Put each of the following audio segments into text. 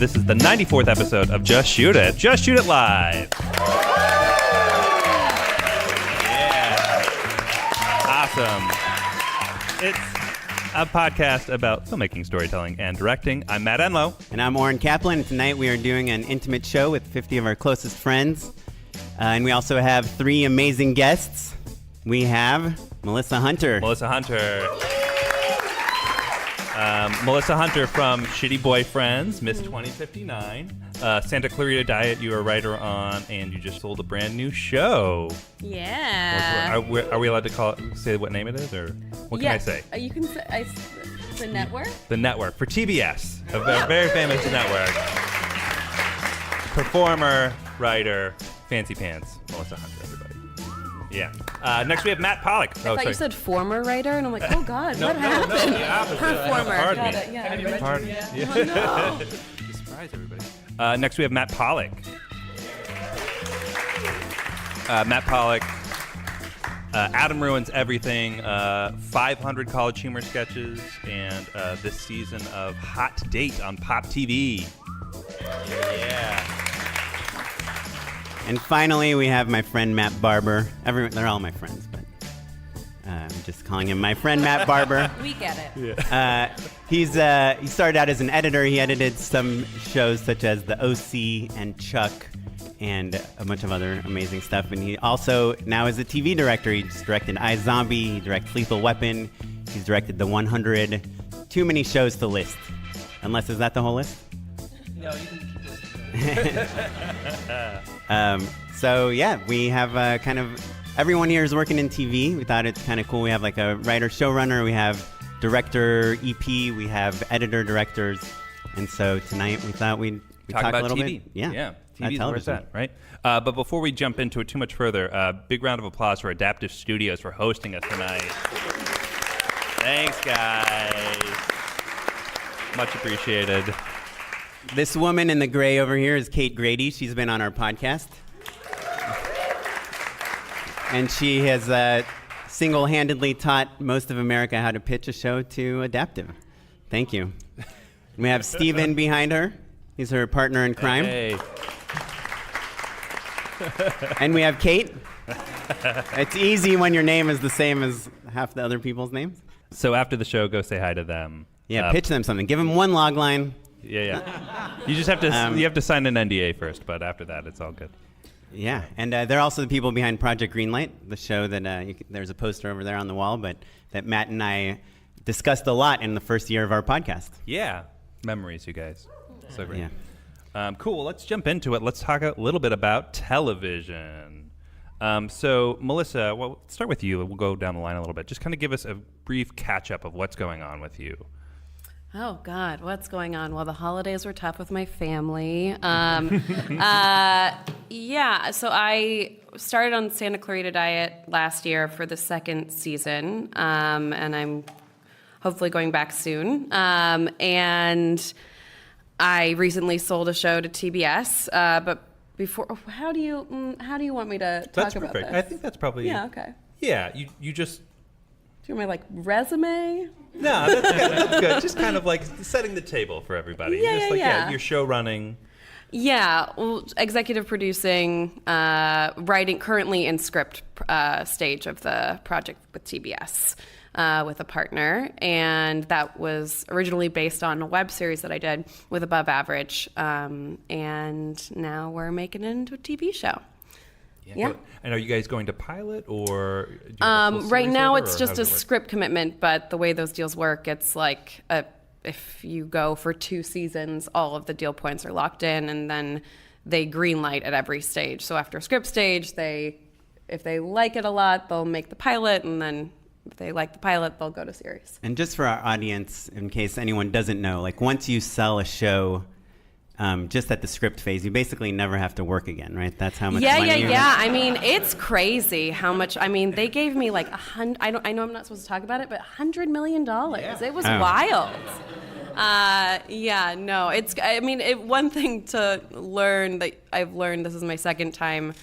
This is the 94th episode of Just Shoot It. Just Shoot It Live. Yeah. Awesome. It's a podcast about filmmaking, storytelling, and directing. I'm Matt Enlow. And I'm Oren Kaplan. Tonight we are doing an intimate show with 50 of our closest friends. And we also have three amazing guests. We have Melissa Hunter. Melissa Hunter from Shitty Boyfriends, Miss 2059. Santa Clarita Diet, you are a writer on, and you just sold a brand new show. Yeah. Are we allowed to say what name it is, or what can I say? You can say the network? The network, for TBS, a very famous network. Performer, writer, fancy pants, Melissa Hunter, everybody. Yeah. Next we have Matt Pollock. I thought you said former writer, and I'm like, oh God, what happened? No, the opposite. Performer. Pardon me. Got it, yeah. Pardon me. Yeah. Oh, no. Surprise everybody. Next we have Matt Pollock. Matt Pollock. Adam Ruins Everything. 500 College Humor sketches, and this season of Hot Date on Pop TV. Yeah. And finally, we have my friend Matt Barber. They're all my friends, but I'm just calling him my friend Matt Barber. We get it. Yeah. He started out as an editor. He edited some shows such as The OC and Chuck and a bunch of other amazing stuff. And he also now is a TV director. He's directed iZombie. He directed Lethal Weapon. He's directed The 100. Too many shows to list. Is that the whole list? No, you can keep listening. So yeah, we have kind of everyone here is working in TV. We thought it's kind of cool. We have like a writer, showrunner. We have director, EP. We have editor, directors. And so tonight we thought we'd talk about a little TV. bit. Yeah, TV's where it's at, right? But before we jump into it too much further, big round of applause for Adaptive Studios for hosting us tonight. Thanks, guys. Much appreciated. This woman in the gray over here is Kate Grady. She's been on our podcast. And she has single-handedly taught most of America how to pitch a show to Adaptive. Thank you. We have Steven behind her. He's her partner in crime. Hey. And we have Kate. It's easy when your name is the same as half the other people's names. So after the show, go say hi to them. Yeah, pitch them something. Give them one log line. Yeah. You just have to you have to sign an NDA first, but after that, it's all good. Yeah, and they're also the people behind Project Greenlight, the show that there's a poster over there on the wall, but that Matt and I discussed a lot in the first year of our podcast. Yeah, memories, you guys. So great. Yeah. Cool. Well, let's jump into it. Let's talk a little bit about television. So, Melissa, let's start with you. We'll go down the line a little bit. Just kind of give us a brief catch-up of what's going on with you. Oh, God, what's going on? Well, the holidays were tough with my family. Yeah, so I started on Santa Clarita Diet last year for the second season, and I'm hopefully going back soon. And I recently sold a show to TBS, but before, how do you want me to talk about this? I think that's probably... Yeah, okay. Yeah, you just... Do you want my, resume? No, that's good. Just kind of like setting the table for everybody. Yeah. Your show running. Yeah, well, executive producing, writing, currently in script stage of the project with TBS with a partner. And that was originally based on a web series that I did with Above Average. And now we're making it into a TV show. Yeah. And are you guys going to pilot, or do you have a full right series now order, it's or just how a does it work? script commitment, but the way those deals work, it's like if you go for 2 seasons, all of the deal points are locked in, and then they green light at every stage. So after script stage, if they like it a lot, they'll make the pilot, and then if they like the pilot, they'll go to series. And just for our audience, in case anyone doesn't know, like once you sell a show, just at the script phase, you basically never have to work again, right? That's how much money Yeah. I mean, it's crazy how much. I mean, they gave me like I know I'm not supposed to talk about it, but $100 million. Yeah. It was wild. It's. I mean, one thing to learn that I've learned. This is my second time.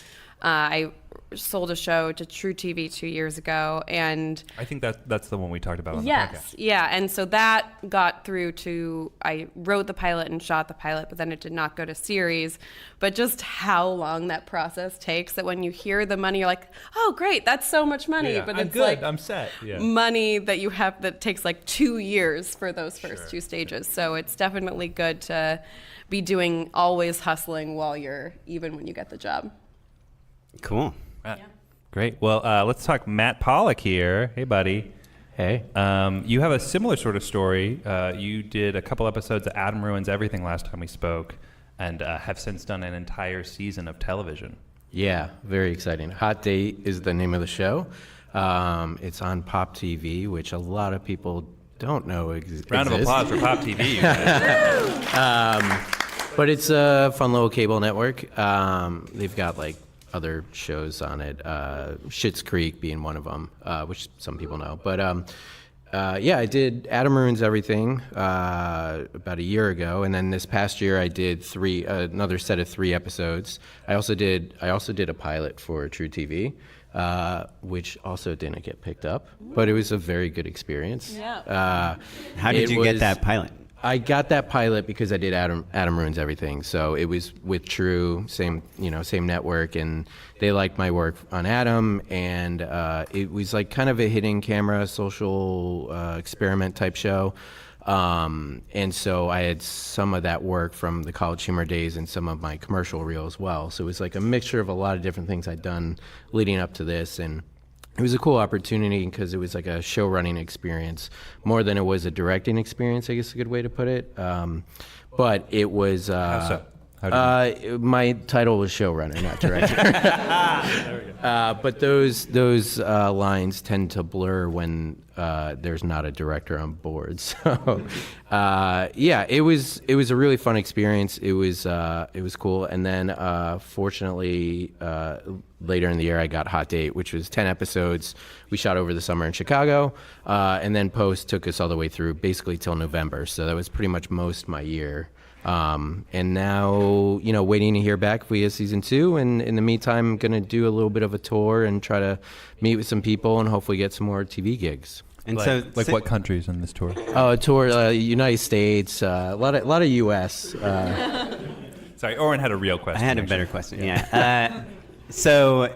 I sold a show to True TV 2 years ago, and I think that's the one we talked about on the yes, podcast. yeah, and so that got through to, I wrote the pilot and shot the pilot, but then it did not go to series. But just how long that process takes, that when you hear the money, you're like, oh, great, that's so much money. Yeah, but I'm it's good. like I'm set. Yeah. money that you have that takes like 2 years for those first two stages. So it's definitely good to be doing, always hustling while you're, even when you get the job. Cool. Great. Well, let's talk Matt Pollock here. Hey, buddy. Hey. You have a similar sort of story. You did a couple episodes of Adam Ruins Everything last time we spoke, and have since done an entire season of television. Yeah, very exciting. Hot Date is the name of the show. It's on Pop TV, which a lot of people don't know exists. Round of applause for Pop TV. You guys. But it's a fun little cable network. They've got like other shows on it, Schitt's Creek being one of them, which some people know. But yeah, I did Adam Ruins Everything about a year ago, and then this past year I did another set of 3 episodes. I also did a pilot for True TV, which also didn't get picked up, but it was a very good experience. Yeah. How did you get that pilot? I got that pilot because I did Adam Ruins Everything. So it was with True, same network, and they liked my work on Adam, and it was like kind of a hidden camera social experiment type show. And so I had some of that work from the College Humor days and some of my commercial reel as well. So it was like a mixture of a lot of different things I'd done leading up to this, and it was a cool opportunity because it was like a show running experience more than it was a directing experience, I guess is a good way to put it. But it was How so? How did you... my title was showrunner, not director. There we go. But those lines tend to blur when there's not a director on board. So yeah, it was a really fun experience. It was cool. And then fortunately later in the year I got Hot Date, which was 10 episodes. We shot over the summer in Chicago, and then post took us all the way through basically till November. So that was pretty much most of my year. And now, waiting to hear back if we get season 2. And in the meantime, I'm going to do a little bit of a tour and try to meet with some people and hopefully get some more TV gigs. And like what countries in this tour? Oh, a tour, United States, a lot of U.S. Sorry, Oren had a real question. I had a better question, yeah. So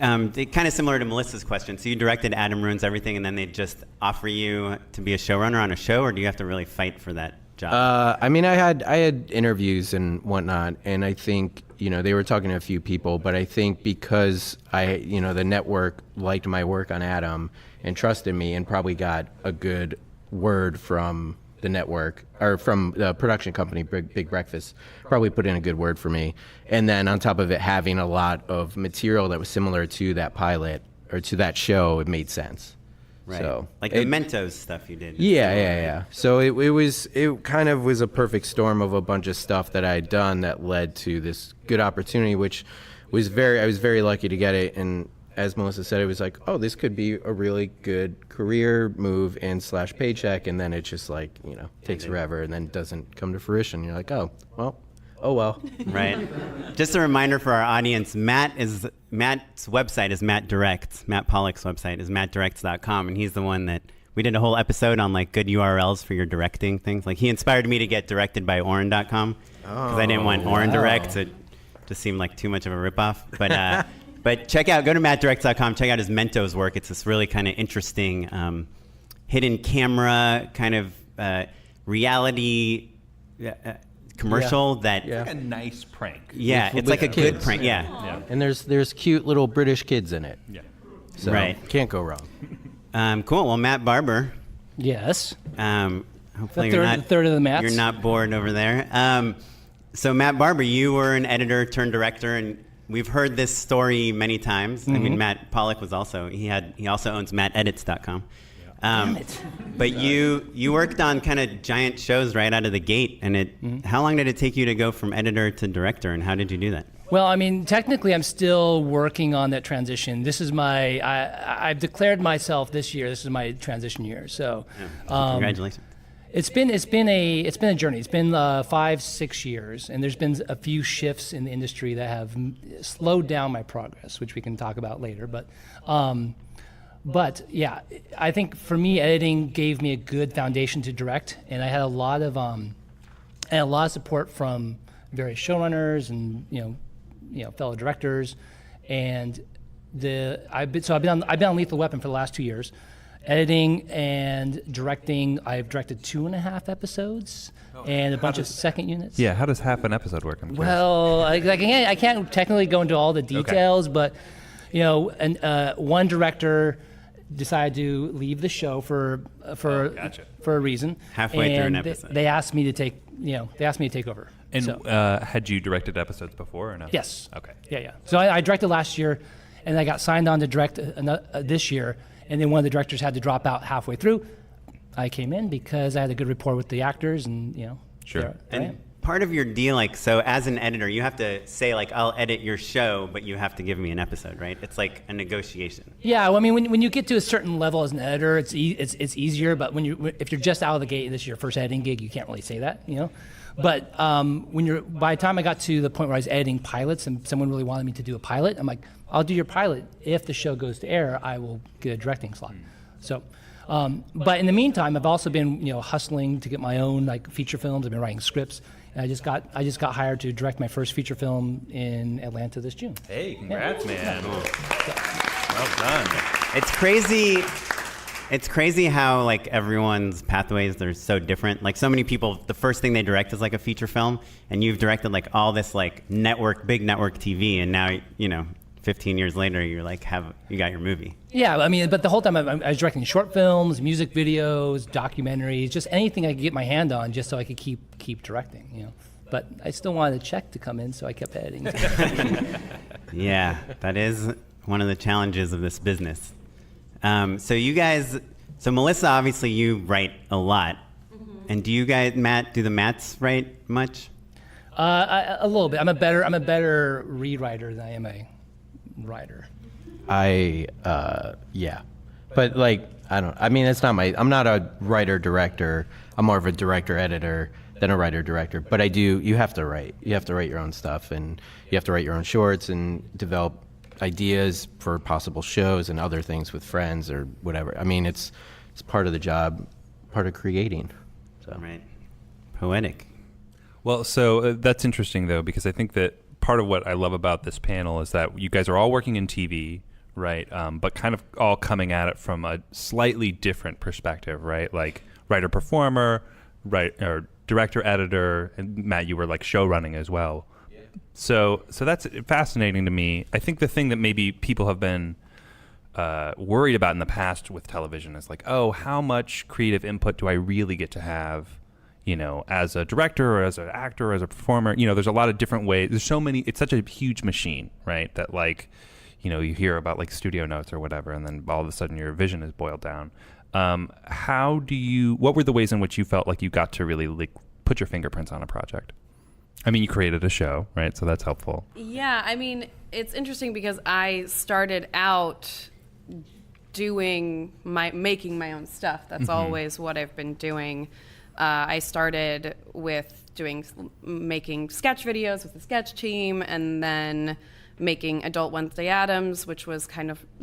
kind of similar to Melissa's question. So you directed Adam Ruins Everything, and then they just offer you to be a showrunner on a show, or do you have to really fight for that job? I mean, I had interviews and whatnot, and I think they were talking to a few people, but I think because the network liked my work on Adam and trusted me and probably got a good word from the network or from the production company, Big Breakfast, probably put in a good word for me. And then on top of it, having a lot of material that was similar to that pilot or to that show, it made sense. Right. So like the Mentos stuff you did. Yeah. So it kind of was a perfect storm of a bunch of stuff that I had done that led to this good opportunity, which was I was very lucky to get it. And as Melissa said, it was like, oh, this could be a really good career move and / paycheck. And then it just takes forever and then doesn't come to fruition. You're like, oh well. Right. Just a reminder for our audience, Matt's website is Matt Directs. Matt Pollock's website is mattdirects.com, and he's the one that we did a whole episode on good URLs for your directing things. Like he inspired me to get directed by Oren.com because I didn't want Oren Directs. It just seemed like too much of a ripoff. But go to mattdirects.com, check out his Mentos work. It's this really kind of interesting hidden camera kind of reality commercial that like a nice prank. Yeah, it's like a good prank. Yeah. And there's cute little British kids in it. Yeah. So right. Can't go wrong. Cool. Well, Matt Barber. Yes. Hopefully the third of the Matts. You're not bored over there. So Matt Barber, you were an editor turned director, and we've heard this story many times. Mm-hmm. I mean, Matt Pollock was also he also owns mattedits.com. But you worked on kind of giant shows right out of the gate, and how long did it take you to go from editor to director, and how did you do that? Well, I mean, technically, I'm still working on that transition. This is I've declared myself this year. This is my transition year. So, congratulations. It's been a journey. It's been 5-6 years, and there's been a few shifts in the industry that have slowed down my progress, which we can talk about later. But yeah, I think for me, editing gave me a good foundation to direct, and I had a lot of support from various showrunners and fellow directors, and I've been on Lethal Weapon for the last 2 years. Editing and directing, I've directed 2.5 episodes and a bunch of second units. Yeah, how does half an episode work? I'm curious. Well, I can't technically go into all the details, but one director decided to leave the show for a reason. Halfway through an and episode. They asked me to take over. And So- had you directed episodes before or no? Yes. Okay. Yeah. So I directed last year, and I got signed on to direct this year, and then one of the directors had to drop out halfway through. I came in because I had a good rapport with the actors, and Sure. there I am. And part of your deal, so as an editor, you have to say I'll edit your show, but you have to give me an episode, right? It's like a negotiation. Yeah, well, I mean, when you get to a certain level as an editor, it's easier. But if you're just out of the gate, this is your first editing gig, you can't really say that, But by the time I got to the point where I was editing pilots and someone really wanted me to do a pilot, I'm like, I'll do your pilot. If the show goes to air, I will get a directing slot. So, but in the meantime, I've also been hustling to get my own feature films. I've been writing scripts, and I just got hired to direct my first feature film in Atlanta this June. Hey, congrats, man. Well done. It's crazy. It's crazy how everyone's pathways, they're so different. So many people, the first thing they direct is a feature film, and you've directed all this big network TV, and now 15 years later you got your movie. Yeah, I mean, but the whole time I was directing short films, music videos, documentaries, just anything I could get my hand on, just so I could keep directing. But I still wanted a check to come in, so I kept editing. Yeah, that is one of the challenges of this business. So you guys, Melissa, obviously you write a lot. Mm-hmm. And do you guys, Matt, do the Matts write much? A little bit. I'm a better rewriter than I am a writer. Yeah. But it's not I'm not a writer director. I'm more of a director editor than a writer director. But you have to write. You have to write your own stuff, and you have to write your own shorts and develop ideas for possible shows and other things with friends or whatever. I mean, it's part of the job, part of creating. So. Right. Poetic. Well, so that's interesting, though, because I think that part of what I love about this panel is that you guys are all working in TV, right? But kind of all coming at it from a slightly different perspective, right? Like writer-performer, or director-editor, and Matt, you were show running as well. So that's fascinating to me. I think the thing that maybe people have been worried about in the past with television is how much creative input do I really get to have, as a director or as an actor or as a performer? There's a lot of different ways. There's so many. It's such a huge machine, right? That you hear about studio notes or whatever, and then all of a sudden your vision is boiled down. What were the ways in which you felt like you got to really put your fingerprints on a project? I mean, you created a show, right? So that's helpful. Yeah, I mean, it's interesting because I started out making my own stuff. That's always what I've been doing. I started with making sketch videos with the sketch team, and then making Adult Wednesday Addams, which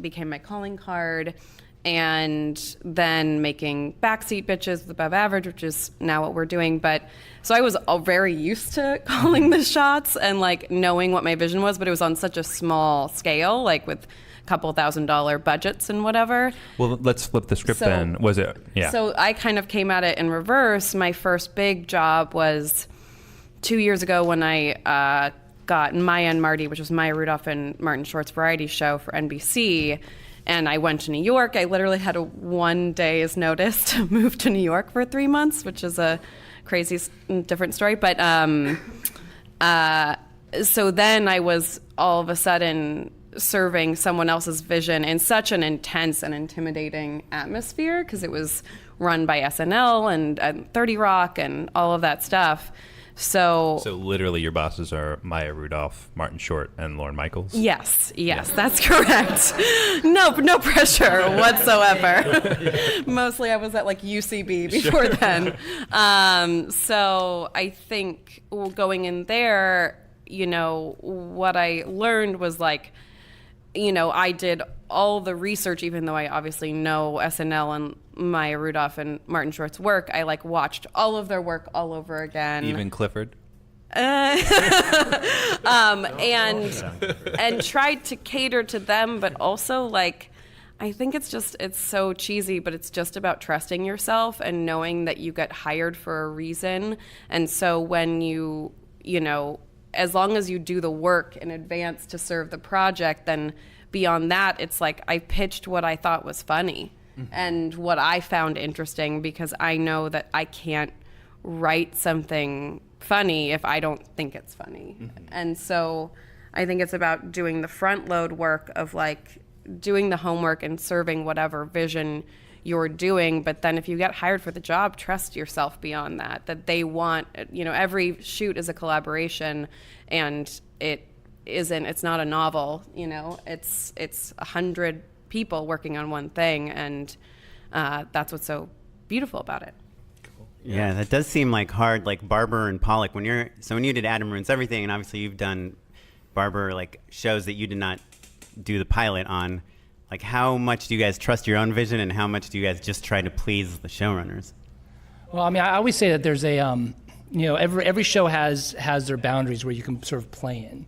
became my calling card. And then making Backseat Bitches with Above Average, which is now what we're doing. But so I was very used to calling the shots and knowing what my vision was, but it was on such a small scale, with a couple $1,000 budgets and whatever. Well, let's flip the script then. Was it? Yeah. So I kind of came at it in reverse. My first big job was 2 years ago when I got Maya and Marty, which was Maya Rudolph and Martin Short's variety show for NBC. And I went to New York. I literally had a 1 day's notice to move to New York for 3 months, which is a crazy different story. But so then I was all of a sudden serving someone else's vision in such an intense and intimidating atmosphere, because it was run by SNL and 30 Rock and all of that stuff. So literally your bosses are Maya Rudolph, Martin Short, and Lorne Michaels? yes, that's correct. No pressure whatsoever. Mostly I was at like UCB before then. So I think going in there, what I learned was like, I did all the research, even though I obviously know SNL and Maya Rudolph and Martin Short's work. I like watched all of their work all over again. Even Clifford? And tried to cater to them, but also like, I think it's so cheesy, but it's just about trusting yourself and knowing that you get hired for a reason. And so when as long as you do the work in advance to serve the project, then beyond that, it's like I pitched what I thought was funny and what I found interesting, because I know that I can't write something funny if I don't think it's funny. And so I think it's about doing the front load work of like doing the homework and serving whatever vision you're doing. But then if you get hired for the job, trust yourself beyond that they want, every shoot is a collaboration, and it's not a novel, it's 100 people working on one thing, and that's what's so beautiful about it. Yeah, that does seem like hard, like Barber and Pollock. When you did Adam Ruins Everything, and obviously you've done Barber, like shows that you did not do the pilot on, like how much do you guys trust your own vision, and how much do you guys just try to please the showrunners? Well, I mean, I always say that there's a, every show has their boundaries where you can sort of play in.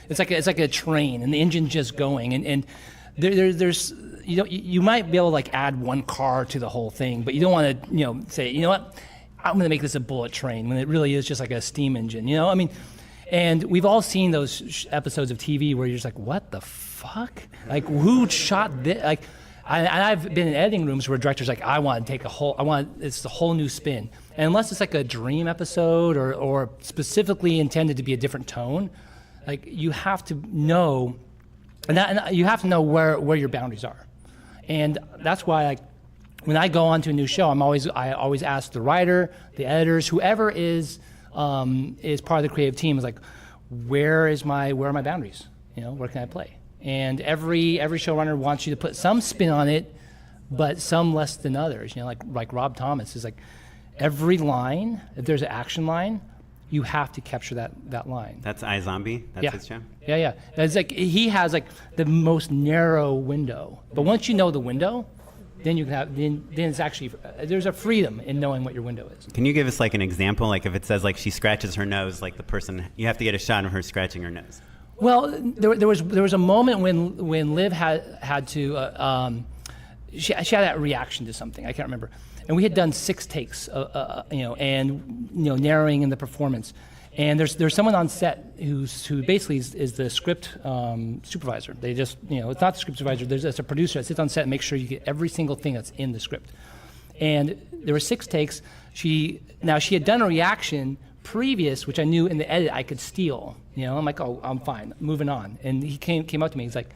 It's like a train, and the engine's just going, and there's you might be able to like add one car to the whole thing, but you don't want to say, what, I'm going to make this a bullet train when it really is just like a steam engine. I mean, and we've all seen those episodes of TV where you're just like, what the fuck? Like, who shot this? Like, I've been in editing rooms where directors like, it's a whole new spin. And unless it's like a dream episode or specifically intended to be a different tone, like you have to know, and you have to know where your boundaries are. And that's why, like, when I go on to a new show, I always ask the writer, the editors, whoever is part of the creative team, is like, where are my boundaries? Where can I play? And every showrunner wants you to put some spin on it, but some less than others. Like Rob Thomas is like, every line, if there's an action line, you have to capture that line. That's iZombie? That's his show? Yeah. It's like he has like the most narrow window. But once you know the window, then you can have then it's actually there's a freedom in knowing what your window is. Can you give us like an example? Like if it says like she scratches her nose, like the person, you have to get a shot of her scratching her nose. Well, there was a moment when Liv had to she had that reaction to something. I can't remember. And we had done 6 takes, and narrowing in the performance. And there's someone on set who basically is the script supervisor. They just, it's not the script supervisor. There's a producer that sits on set and makes sure you get every single thing that's in the script. And there were 6 takes. She had done a reaction previous, which I knew in the edit I could steal. I'm like, oh, I'm fine, moving on. And he came up to me. He's like,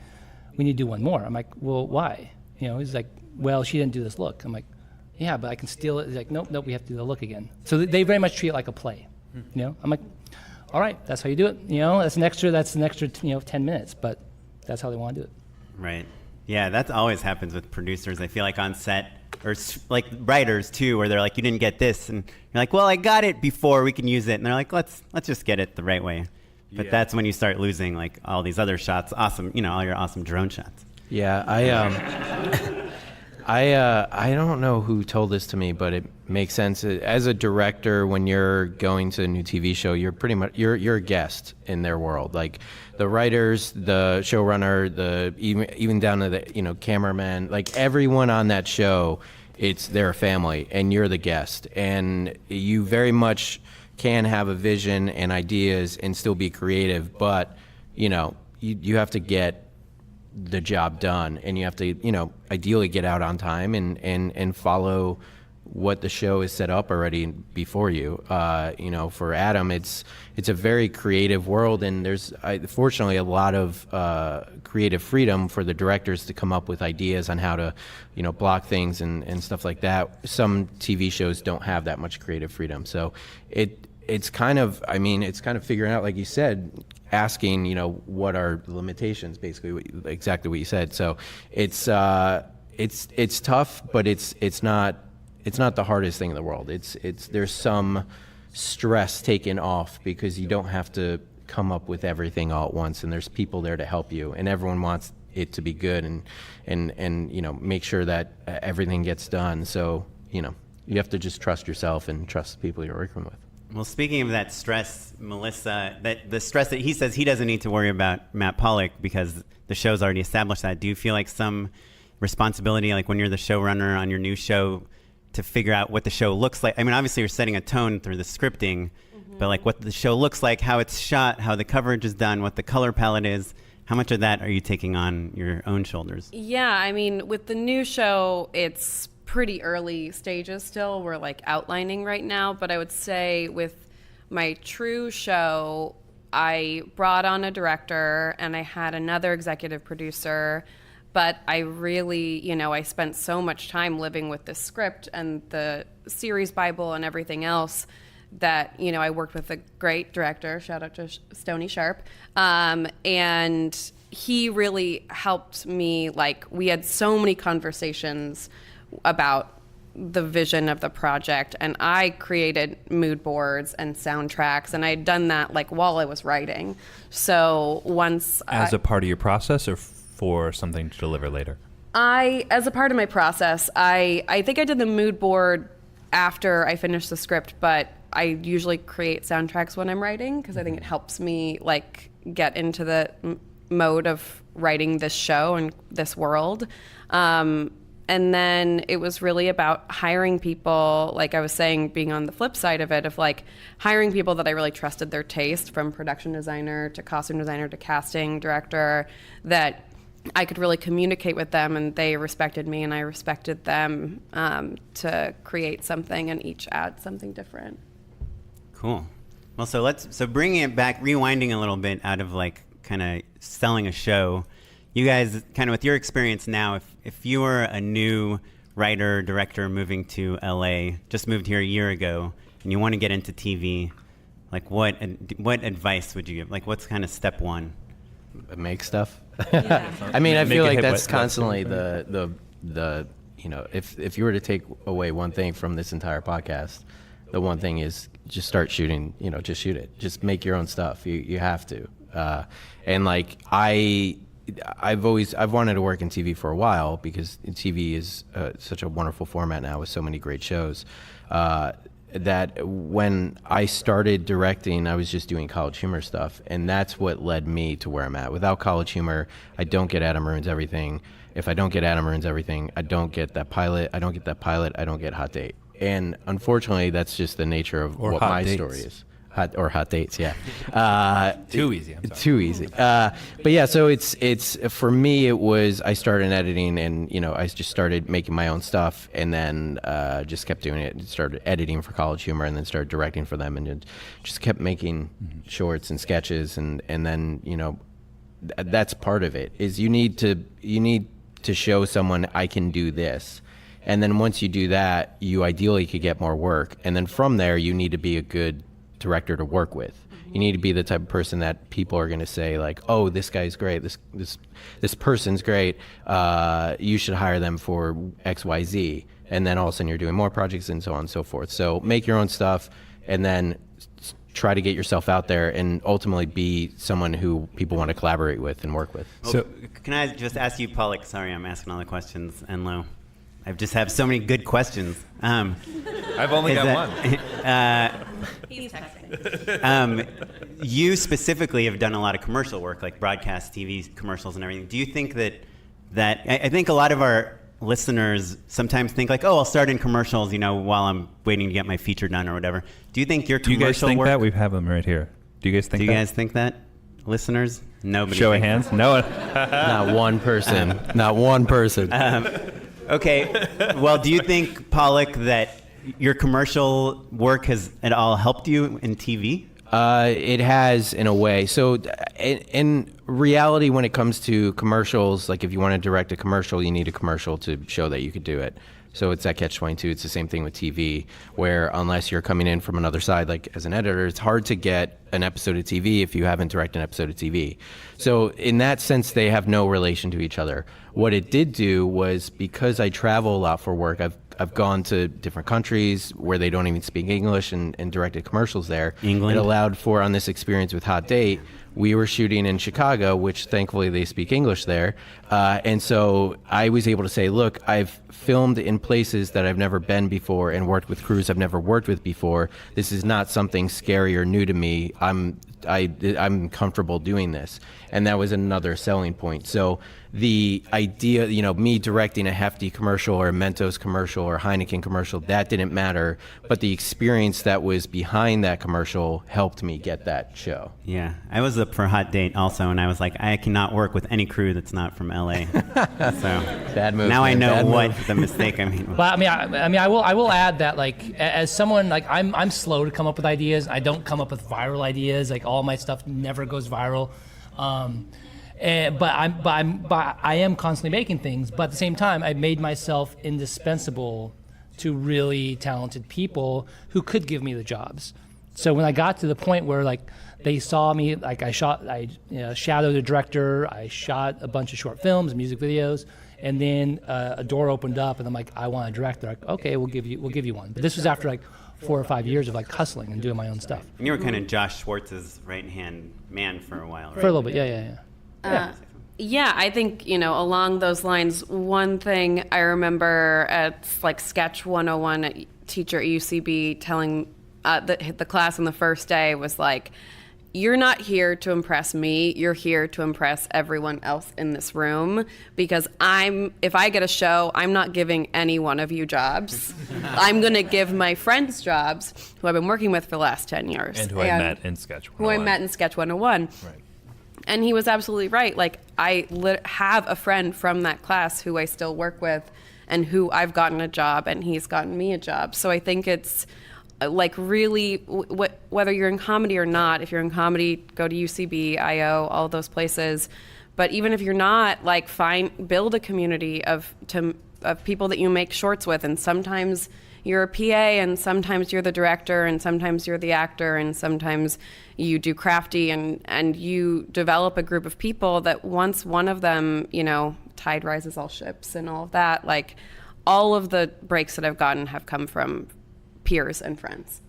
we need to do one more. I'm like, well, why? He's like, well, she didn't do this look. I'm like, yeah, but I can steal it. He's like, nope, we have to do the look again. So they very much treat it like a play. I'm like, all right, that's how you do it. That's an extra 10 minutes, but that's how they want to do it. Right. Yeah, that always happens with producers. I feel like on set, or like writers too, where they're like, you didn't get this, and you're like, well, I got it before, we can use it, and they're like, let's just get it the right way. But that's when you start losing like all these other shots, awesome, all your awesome drone shots. Yeah, I don't know who told this to me, but it makes sense. As a director, when you're going to a new TV show, you're pretty much you're a guest in their world. Like the writers, the showrunner, even down to the cameraman, like everyone on that show, it's their family, and you're the guest, and you very much can have a vision and ideas and still be creative, but you have to get the job done, and you have to ideally get out on time and follow what the show is set up already before you. For Adam, it's a very creative world, and there's fortunately a lot of creative freedom for the directors to come up with ideas on how to block things and stuff like that. Some TV shows don't have that much creative freedom, so it's kind of figuring out, like you said, asking, what are the limitations, basically exactly what you said. So it's tough, but it's not the hardest thing in the world. There's some stress taken off because you don't have to come up with everything all at once, and there's people there to help you, and everyone wants it to be good and make sure that everything gets done. So you have to just trust yourself and trust the people you're working with. Well, speaking of that stress, Melissa, that the stress that he says he doesn't need to worry about Matt Pollock because the show's already established that. Do you feel like some responsibility, like when you're the showrunner on your new show, to figure out what the show looks like? I mean, obviously you're setting a tone through the scripting, but like what the show looks like, how it's shot, how the coverage is done, what the color palette is. How much of that are you taking on your own shoulders? Yeah, I mean, with the new show, it's pretty early stages still. We're like outlining right now, but I would say with my true show, I brought on a director and I had another executive producer, but I really, I spent so much time living with the script and the series Bible and everything else that, I worked with a great director, shout out to Stoney Sharp, and he really helped me. Like, we had so many conversations about the vision of the project, and I created mood boards and soundtracks, and I had done that like while I was writing. So once as a part of your process, or for something to deliver later? As a part of my process, I think I did the mood board after I finished the script, but I usually create soundtracks when I'm writing because I think it helps me like get into the mode of writing this show and this world. And then it was really about hiring people, like I was saying, being on the flip side of it, of like hiring people that I really trusted their taste, from production designer to costume designer to casting director, that I could really communicate with them and they respected me and I respected them, to create something and each add something different. Cool. Well, so bringing it back, rewinding a little bit out of like kind of selling a show, you guys, kind of with your experience now, if you were a new writer, director moving to LA, just moved here a year ago, and you want to get into TV, like what advice would you give? Like, what's kind of step one? Make stuff. Yeah. I mean, I Make feel it like hit that's what- constantly the if you were to take away one thing from this entire podcast, the one thing is just start shooting. Just shoot it. Just make your own stuff. You have to. And like I've wanted to work in TV for a while because TV is such a wonderful format now with so many great shows. That when I started directing, I was just doing College Humor stuff, and that's what led me to where I'm at. Without College Humor, I don't get Adam Ruins Everything. If I don't get Adam Ruins Everything, I don't get that pilot. I don't get that pilot. I don't get Hot Date. And unfortunately, that's just the nature of Or what Hot my Dates. story is. Hot dates, yeah. Too easy. I'm sorry. Too easy. But yeah, so it's for me. It was I started editing, and I just started making my own stuff, and then just kept doing it. Started editing for College Humor, and then started directing for them, and it just kept making shorts and sketches, and then that's part of it. Is you need to show someone I can do this. And then once you do that, you ideally could get more work. And then from there, you need to be a good director to work with. You need to be the type of person that people are going to say like, oh, this guy's great. This person's great. You should hire them for X, Y, Z. And then all of a sudden you're doing more projects and so on and so forth. So make your own stuff and then try to get yourself out there and ultimately be someone who people want to collaborate with and work with. So can I just ask you, Pollock? Sorry, I'm asking all the questions, Enlo. I just have so many good questions. I've only got one. He's texting. You specifically have done a lot of commercial work, like broadcast TV commercials and everything. Do you think that I think a lot of our listeners sometimes think like, oh, I'll start in commercials, while I'm waiting to get my feature done or whatever. Do you think your Do you commercial guys think work? that? We have them right here. Do you guys think Do that? you guys think that, listeners? Nobody. Show of thinks hands? No. Not one person. Not one person. Okay. Well, do you think, Pollock, that your commercial work has at all helped you in TV? It has in a way. So in reality, when it comes to commercials, like if you want to direct a commercial, you need a commercial to show that you could do it. So it's that catch-22. It's the same thing with TV, where unless you're coming in from another side, like as an editor, it's hard to get an episode of TV if you haven't directed an episode of TV. So in that sense, they have no relation to each other. What it did do was, because I travel a lot for work, I've gone to different countries where they don't even speak English and directed commercials there. England? It allowed for, on this experience with Hot Date, we were shooting in Chicago, which thankfully they speak English there. And so I was able to say, look, I've filmed in places that I've never been before and worked with crews I've never worked with before. This is not something scary or new to me. I'm comfortable doing this. And that was another selling point. So the idea, me directing a hefty commercial or a Mentos commercial or Heineken commercial, that didn't matter. But the experience that was behind that commercial helped me get that show. Yeah, I was up for Hot Date also, and I was like, I cannot work with any crew that's not from LA. So Bad move. now man. I know Bad what move. the mistake I made. But I will add that, like, as someone, like, I'm slow to come up with ideas. I don't come up with viral ideas. Like, all my stuff never goes viral. But I am constantly making things. But at the same time, I made myself indispensable to really talented people who could give me the jobs. So when I got to the point where, like, they saw me, like, I shadowed a director, I shot a bunch of short films, music videos, and then a door opened up, and I'm like, I want to direct. They're like, okay, we'll give you one. But this was after like 4 or 5 years of like hustling and doing my own stuff. And you were kind of Josh Schwartz's right-hand man for a while, right? For a little bit, yeah. Yeah, I think, along those lines, one thing I remember at like Sketch 101 teacher at UCB telling the class on the first day was like, you're not here to impress me, you're here to impress everyone else in this room, because if I get a show, I'm not giving any one of you jobs. I'm going to give my friends jobs who I've been working with for the last 10 years. And who I met in Sketch 101. Who I met in Sketch 101. Right. And he was absolutely right. Like, I have a friend from that class who I still work with and who I've gotten a job and he's gotten me a job. So I think it's like really whether you're in comedy or not. If you're in comedy, go to UCB, IO, all those places. But even if you're not, like, build a community of people that you make shorts with. And sometimes you're a PA, and sometimes you're the director, and sometimes you're the actor, and sometimes you do crafty, and you develop a group of people that once one of them, tide rises all ships and all of that, like, all of the breaks that I've gotten have come from peers and friends.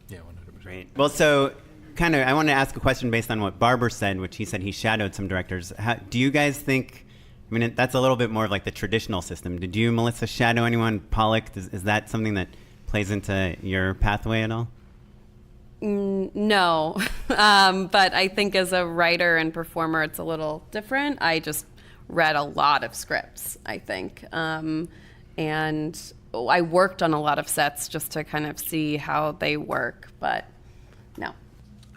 Yeah, 100%. Great. Well, so I want to ask a question based on what Barber said, which he said he shadowed some directors. Do you guys think, that's a little bit more of like the traditional system. Did you, Melissa, shadow anyone? Pollock, is that something that plays into your pathway at all? No, but I think as a writer and performer, it's a little different. I just read a lot of scripts, I think. And I worked on a lot of sets just to kind of see how they work, but no.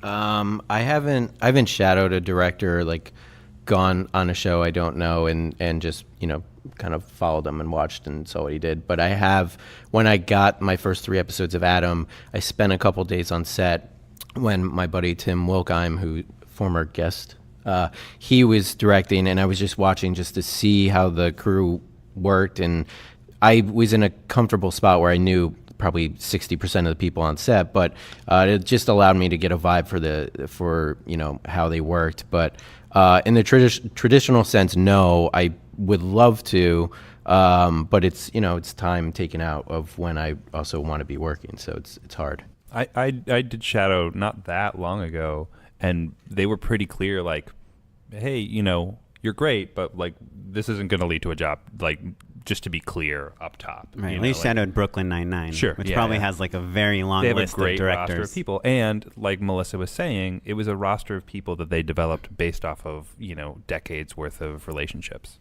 I haven't shadowed a director, like gone on a show I don't know and just, kind of followed him and watched and saw what he did. But I have, when I got my first 3 episodes of Adam, I spent a couple days on set when my buddy Tim Wilkheim, who former guest, he was directing, and I was just watching just to see how the crew worked. And I was in a comfortable spot where I knew probably 60% of the people on set, but it just allowed me to get a vibe for how they worked. But in the traditional sense, no, I would love to, but it's time taken out of when I also want to be working, so it's hard. I did shadow not that long ago, and they were pretty clear, like, hey, you're great, but like this isn't going to lead to a job, like, just to be clear up top. Right. We shadowed Brooklyn Nine-Nine, sure, which probably has like a very long list of directors. They have a great roster of people, and like Melissa was saying, it was a roster of people that they developed based off of decades worth of relationships.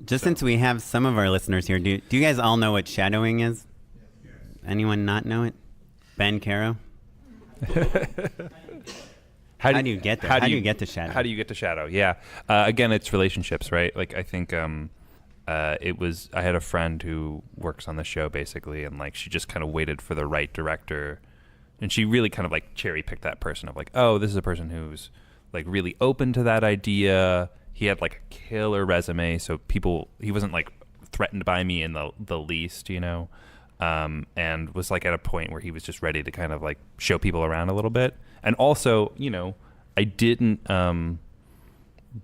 Just since we have some of our listeners here, do you guys all know what shadowing is? Anyone not know it? Ben Caro? How do you get there? How do you get to shadow? How do you get to shadow? Yeah. Again, it's relationships, right? Like, I think I had a friend who works on the show basically, and like she just kind of waited for the right director, and she really kind of like cherry picked that person of like, oh, this is a person who's like really open to that idea. He had like a killer resume, so he wasn't like threatened by me in the least, and was like at a point where he was just ready to kind of like show people around a little bit. And also, I didn't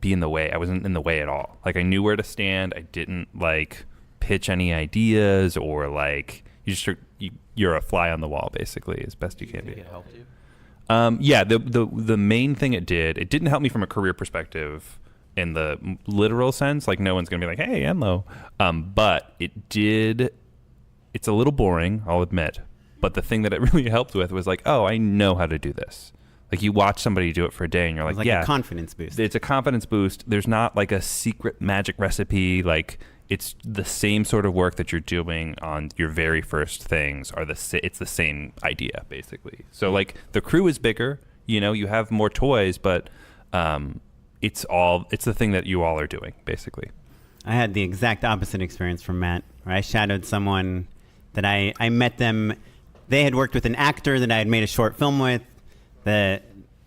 be in the way. I wasn't in the way at all. Like I knew where to stand. I didn't like pitch any ideas or like you're a fly on the wall basically as best you can be. It helped you? Yeah, the main thing it didn't help me from a career perspective in the literal sense. Like no one's gonna be like, hey, Enlo. But it did. It's a little boring, I'll admit. But the thing that it really helped with was like, oh, I know how to do this. Like you watch somebody do it for a day and you're like, yeah. a confidence boost. It's a confidence boost. There's not like a secret magic recipe. Like it's the same sort of work that you're doing on your very first things it's the same idea basically. So like the crew is bigger, you have more toys, but it's the thing that you all are doing basically. I had the exact opposite experience from Matt, where I shadowed someone that I met them. They had worked with an actor that I had made a short film with. The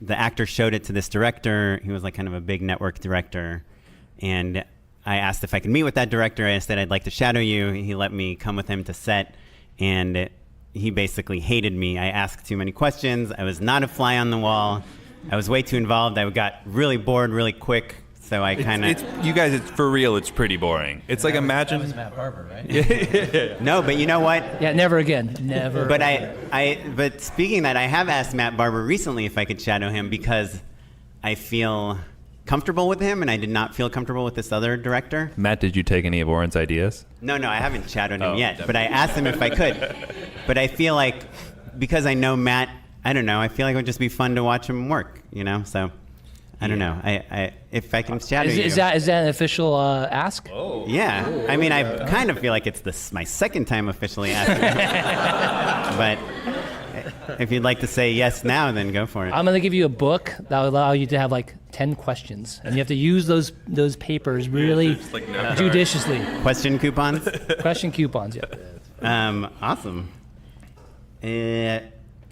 actor showed it to this director. He was like kind of a big network director. And I asked if I could meet with that director. I said, I'd like to shadow you. He let me come with him to set. And he basically hated me. I asked too many questions. I was not a fly on the wall. I was way too involved. I got really bored really quick. So I kind of... You guys, it's for real, it's pretty boring. It's like imagine... That was Matt Barber, right? No, but you know what? Yeah, never again. Never. But but speaking of that, I have asked Matt Barber recently if I could shadow him because I feel comfortable with him and I did not feel comfortable with this other director. Matt, did you take any of Oren's ideas? No, I haven't shadowed him yet, definitely. but I asked him if I could. But I feel like because I know Matt, I don't know, I feel like it would just be fun to watch him work, so... I don't know. I if I can shadow you. Is that an official ask? Oh. Yeah. I mean, I kind of feel like it's my second time officially asking. But if you'd like to say yes now, then go for it. I'm going to give you a book that will allow you to have like 10 questions. And you have to use those papers really judiciously. Question coupons? Question coupons, yeah. Awesome.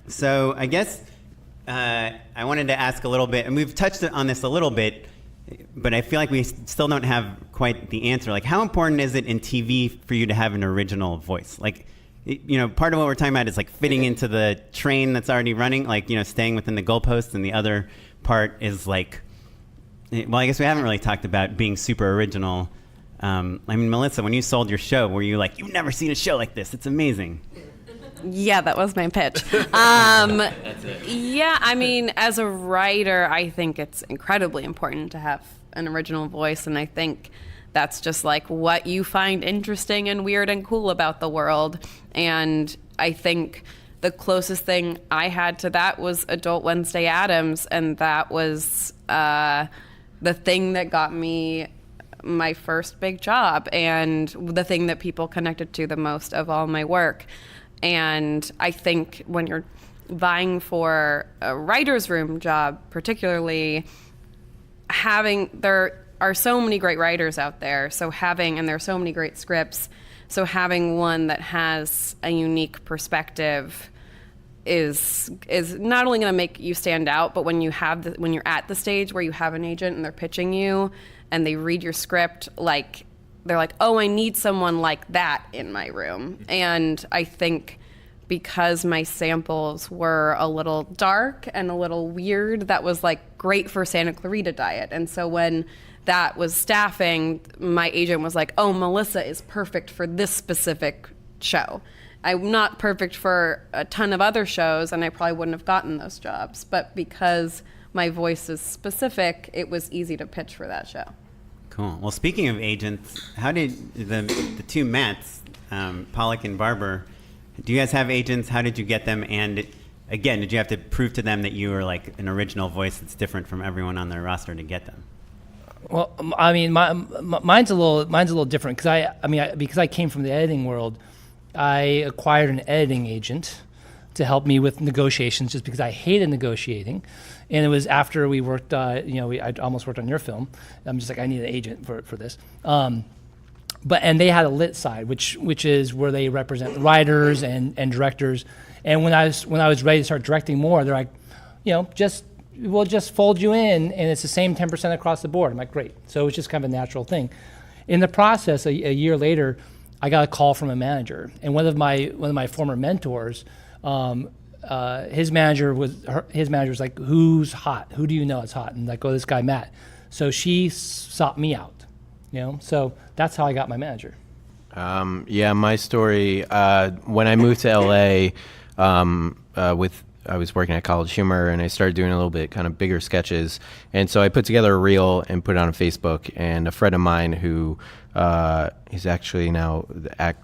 So I guess... I wanted to ask a little bit, and we've touched on this a little bit, but I feel like we still don't have quite the answer. Like, how important is it in TV for you to have an original voice? Like, part of what we're talking about is like fitting into the train that's already running, like, staying within the goalposts, and the other part is like, well, I guess we haven't really talked about being super original. I mean, Melissa, when you sold your show, were you like, you've never seen a show like this, it's amazing? Yeah, that was my pitch. Yeah, I mean, as a writer, I think it's incredibly important to have an original voice, and I think that's just like what you find interesting and weird and cool about the world. And I think the closest thing I had to that was Adult Wednesday Addams, and that was the thing that got me my first big job and the thing that people connected to the most of all my work. And I think when you're vying for a writer's room job, particularly, there are so many great writers out there, and there are so many great scripts, so having one that has a unique perspective is not only going to make you stand out, but when you're at the stage where you have an agent and they're pitching you and they read your script, like, they're like, oh, I need someone like that in my room. And I think because my samples were a little dark and a little weird, that was like great for Santa Clarita Diet. And so when that was staffing, my agent was like, oh, Melissa is perfect for this specific show. I'm not perfect for a ton of other shows, and I probably wouldn't have gotten those jobs. But because my voice is specific, it was easy to pitch for that show. Cool. Well, speaking of agents, how did the two Matts, Pollock and Barber, do you guys have agents? How did you get them? And again, did you have to prove to them that you were like an original voice that's different from everyone on their roster to get them? Well, I mean, mine's a little different because I came from the editing world. I acquired an editing agent to help me with negotiations, just because I hated negotiating. And it was after we worked, I almost worked on your film. I'm just like, I need an agent for this. And they had a lit side, which is where they represent writers and directors. And when I was ready to start directing more, they're like, we'll just fold you in, and it's the same 10% across the board. I'm like, great. So it's just kind of a natural thing. In the process, a year later, I got a call from a manager, and one of my former mentors, his manager was like, "Who's hot? Who do you know is hot?" And like, "Oh, this guy Matt." So she sought me out, So that's how I got my manager. Yeah, my story. When I moved to LA, I was working at College Humor, and I started doing a little bit kind of bigger sketches. And so I put together a reel and put it on Facebook. And a friend of mine who is actually now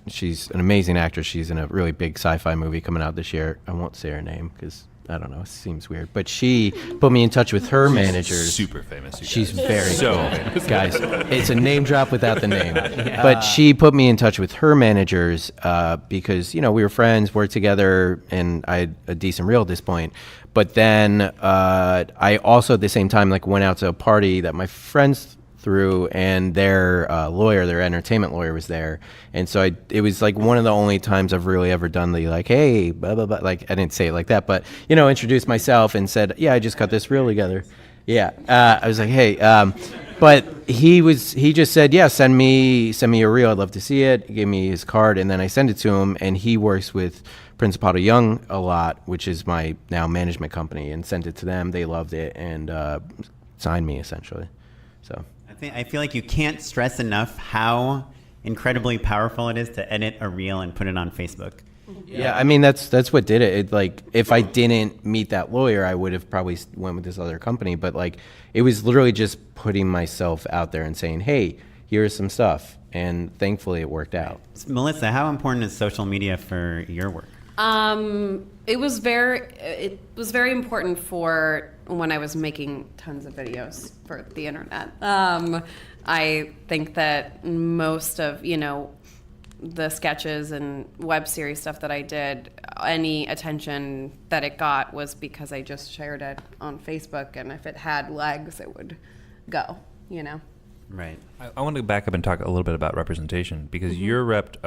she's an amazing actress. She's in a really big sci-fi movie coming out this year. I won't say her name because I don't know, it seems weird. But she put me in touch with her managers. Super famous. She's very famous. Guys, it's a name drop without the name. But she put me in touch with her managers because, we were friends, worked together, and I had a decent reel at this point. But then I also at the same time went out to a party that my friends threw, and their lawyer, their entertainment lawyer, was there. And so it was one of the only times I've really ever done the hey, blah, blah, blah. I didn't say it like that, but, introduced myself and said, yeah, I just cut this reel together. Yeah. I was like, hey, but he just said, yeah, send me a reel. I'd love to see it. He gave me his card, and then I sent it to him, and he works with Principado Young a lot, which is my now management company, and sent it to them. They loved it and signed me essentially. So I feel like you can't stress enough how incredibly powerful it is to edit a reel and put it on Facebook. Yeah, I mean that's what did it. If I didn't meet that lawyer, I would have probably went with this other company. But it was literally just putting myself out there and saying, "Hey, here's some stuff," and thankfully it worked out. Melissa, how important is social media for your work? It was very important for when I was making tons of videos for the internet. I think that most of, the sketches and web series stuff that I did, any attention that it got was because I just shared it on Facebook, and if it had legs, it would go, Right. I want to back up and talk a little bit about representation, because you're repped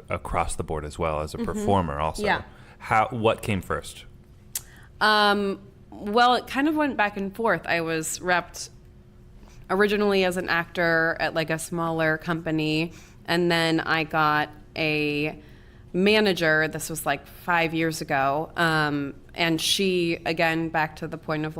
across the board as well as a performer also. Yeah. What came first? Well, it kind of went back and forth. I was repped originally as an actor at a smaller company, and then I got a manager. This was 5 years ago, and she, again, back to the point of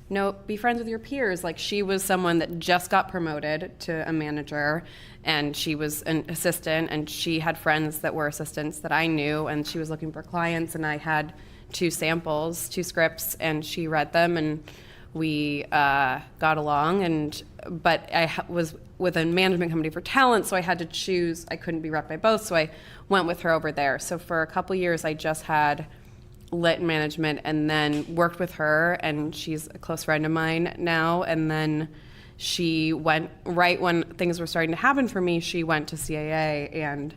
no, be friends with your peers. She was someone that just got promoted to a manager, and she was an assistant, and she had friends that were assistants that I knew, and she was looking for clients, and I had 2 scripts, and she read them, and we got along. But I was with a management company for talent, so I had to choose. I couldn't be rep by both, so I went with her over there. So for a couple years, I just had lit management, and then worked with her, and she's a close friend of mine now. And then she went, right when things were starting to happen for me, she went to CAA, and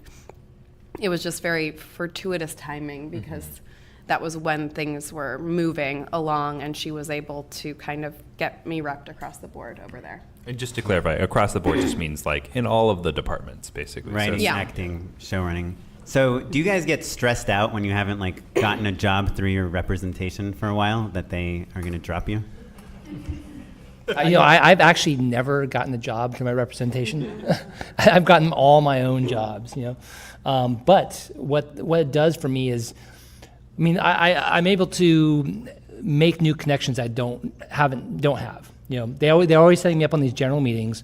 it was just very fortuitous timing, because that was when things were moving along, and she was able to kind of get me repped across the board over there. And just to clarify, across the board just means in all of the departments, basically. Writing, Yeah. acting, show running. So do you guys get stressed out when you haven't gotten a job through your representation for a while, that they are going to drop you? I've actually never gotten a job through my representation. I've gotten all my own jobs, But what it does for me is, I'm able to make new connections I don't have. They're always setting me up on these general meetings,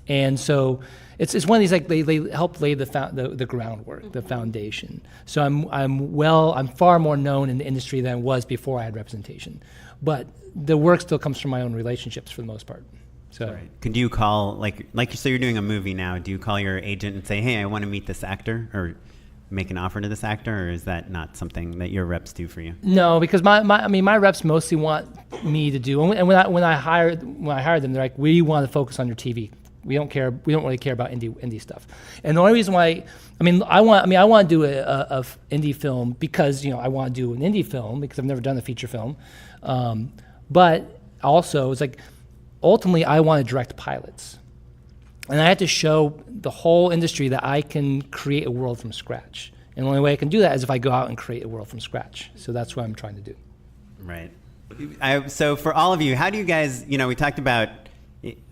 and so it's one of these they help lay the groundwork, the foundation. So I'm far more known in the industry than I was before I had representation, but the work still comes from my own relationships for the most part. So right. Could you call so you're doing a movie now? Do you call your agent and say, "Hey, I want to meet this actor," or make an offer to this actor, or is that not something that your reps do for you? No, because my reps mostly want me to do, and when I hire them, they're like, "We want to focus on your TV. We don't really care about indie stuff." And the only reason why, I want to do a indie film because I want to do an indie film because I've never done a feature film, but also it's ultimately I want to direct pilots. And I had to show the whole industry that I can create a world from scratch. And the only way I can do that is if I go out and create a world from scratch. So that's what I'm trying to do. Right. So for all of you, how do you guys, we talked about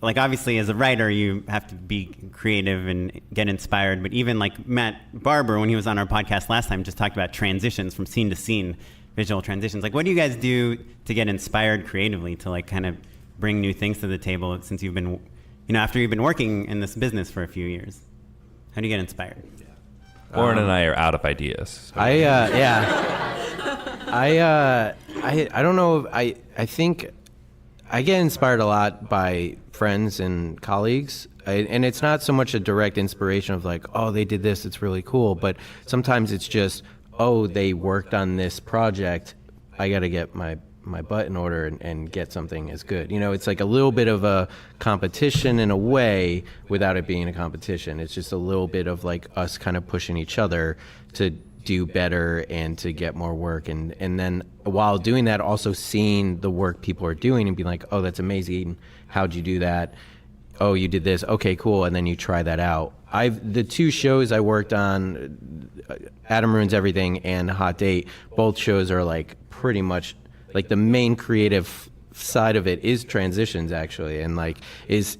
like obviously as a writer you have to be creative and get inspired, but even like Matt Barber, when he was on our podcast last time, just talked about transitions from scene to scene, visual transitions. Like what do you guys do to get inspired creatively to like kind of bring new things to the table since you've been, after you've been working in this business for a few years? How do you get inspired? Oren and I are out of ideas. So. I don't know. I think I get inspired a lot by friends and colleagues. And it's not so much a direct inspiration of like, oh, they did this, it's really cool. But sometimes it's just, oh, they worked on this project. I got to get my butt in order and get something as good. It's like a little bit of a competition in a way without it being a competition. It's just a little bit of like us kind of pushing each other to do better and to get more work. And then while doing that, also seeing the work people are doing and being like, oh, that's amazing. How'd you do that? Oh, you did this. Okay, cool. And then you try that out. The 2 shows I worked on, Adam Ruins Everything and Hot Date, both shows are like pretty much like the main creative side of it is transitions actually, and like is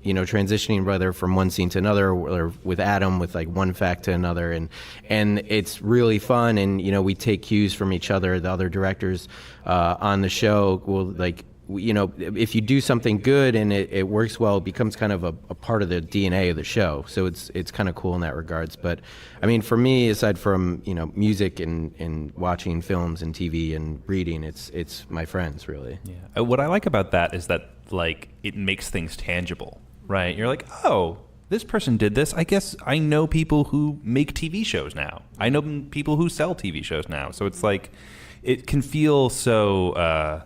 transitioning whether from one scene to another, or with Adam with like one fact to another, and it's really fun. And we take cues from each other. The other directors on the show will like, if you do something good and it works well, it becomes kind of a part of the DNA of the show. So it's kind of cool in that regards. But I mean, for me, aside from music and watching films and TV and reading, it's my friends really. Yeah. What I like about that is that like it makes things tangible, right? You're like, oh, this person did this. I guess I know people who make TV shows now. I know people who sell TV shows now. So it's like it can feel so.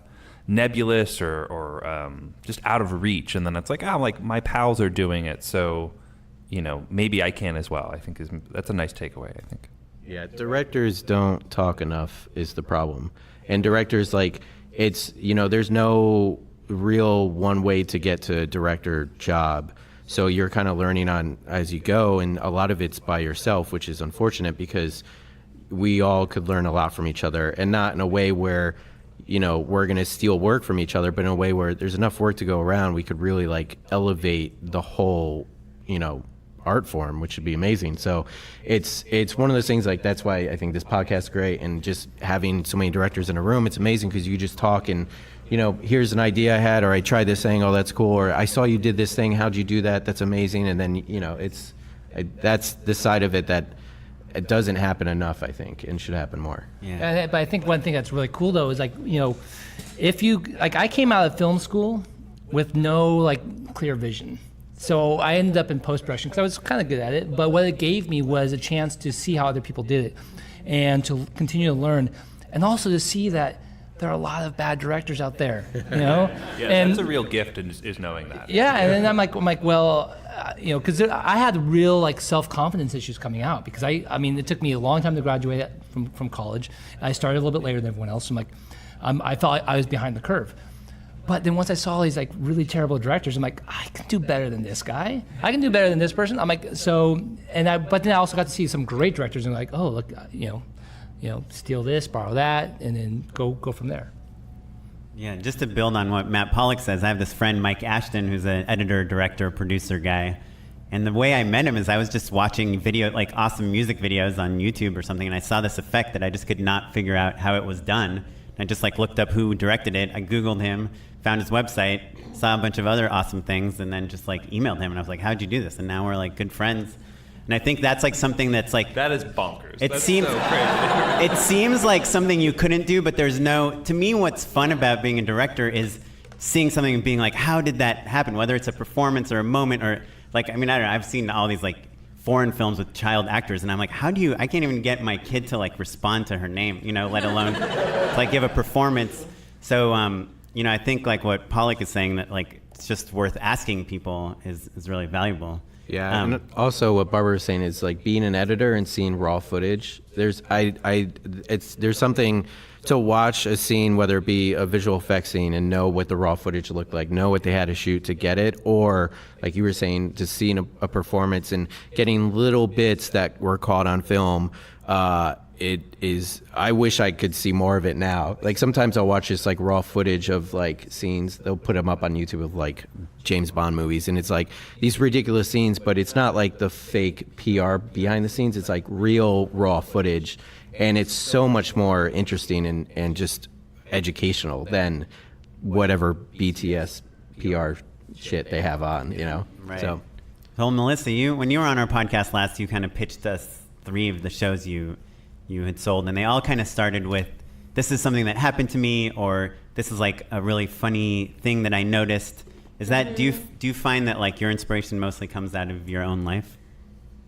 Nebulous or just out of reach, and then it's like, oh, like my pals are doing it, so maybe I can as well. I think that's a nice takeaway. I think. Yeah, directors don't talk enough is the problem, and directors like it's there's no real one way to get to a director job, so you're kind of learning on as you go, and a lot of it's by yourself, which is unfortunate because we all could learn a lot from each other, and not in a way where we're going to steal work from each other, but in a way where there's enough work to go around, we could really like elevate the whole, art form, which would be amazing. So it's one of those things, like that's why I think this podcast is great, and just having so many directors in a room, it's amazing because you just talk and, here's an idea I had, or I tried this thing, oh, that's cool, or I saw you did this thing, how'd you do that? That's amazing. And then, that's the side of it that it doesn't happen enough, I think, and should happen more. Yeah. But I think one thing that's really cool though is like, if you like, I came out of film school with no like clear vision. So I ended up in post-production because I was kind of good at it. But what it gave me was a chance to see how other people did it and to continue to learn, and also to see that there are a lot of bad directors out there, Yeah, and that's a real gift, is knowing that. Yeah, and then I'm like, well, because I had real like self-confidence issues coming out because I mean, it took me a long time to graduate from college. I started a little bit later than everyone else. So I'm like, I felt like I was behind the curve. But then once I saw these like really terrible directors, I'm like, I can do better than this guy. I can do better than this person. I'm like, but then I also got to see some great directors and like, oh, look, steal this, borrow that, and then go from there. Yeah, just to build on what Matt Pollock says, I have this friend, Mike Ashton, who's an editor, director, producer guy. And the way I met him is I was just watching awesome music videos on YouTube or something, and I saw this effect that I just could not figure out how it was done. And I just looked up who directed it. I Googled him, found his website, saw a bunch of other awesome things, and then just emailed him. And I was like, how'd you do this? And now we're good friends. And I think that's something that's that is bonkers. It seems so crazy. It seems like something you couldn't do, but there's no. To me, what's fun about being a director is seeing something and being like, how did that happen? Whether it's a performance or a moment or I don't know. I've seen all these foreign films with child actors, and I'm like, how do you? I can't even get my kid to respond to her name, let alone to give a performance. So I think what Pollock is saying, that it's just worth asking people is really valuable. Yeah, and also what Barber was saying is being an editor and seeing raw footage. There's something to watch a scene, whether it be a visual effects scene, and know what the raw footage looked like, know what they had to shoot to get it, or like you were saying, just seeing a performance and getting little bits that were caught on film. it is. I wish I could see more of it now. Like sometimes I'll watch this like raw footage of like scenes. They'll put them up on YouTube of like James Bond movies, and it's like these ridiculous scenes, but it's not like the fake PR behind the scenes. It's like real raw footage, and it's so much more interesting and just educational than whatever BTS PR shit they have on. You know, Right. So. Well, Melissa, when you were on our podcast last, you kind of pitched us 3 of the shows you had sold, and they all kind of started with, this is something that happened to me, or this is like a really funny thing that I noticed. Is that, do you find that like your inspiration mostly comes out of your own life?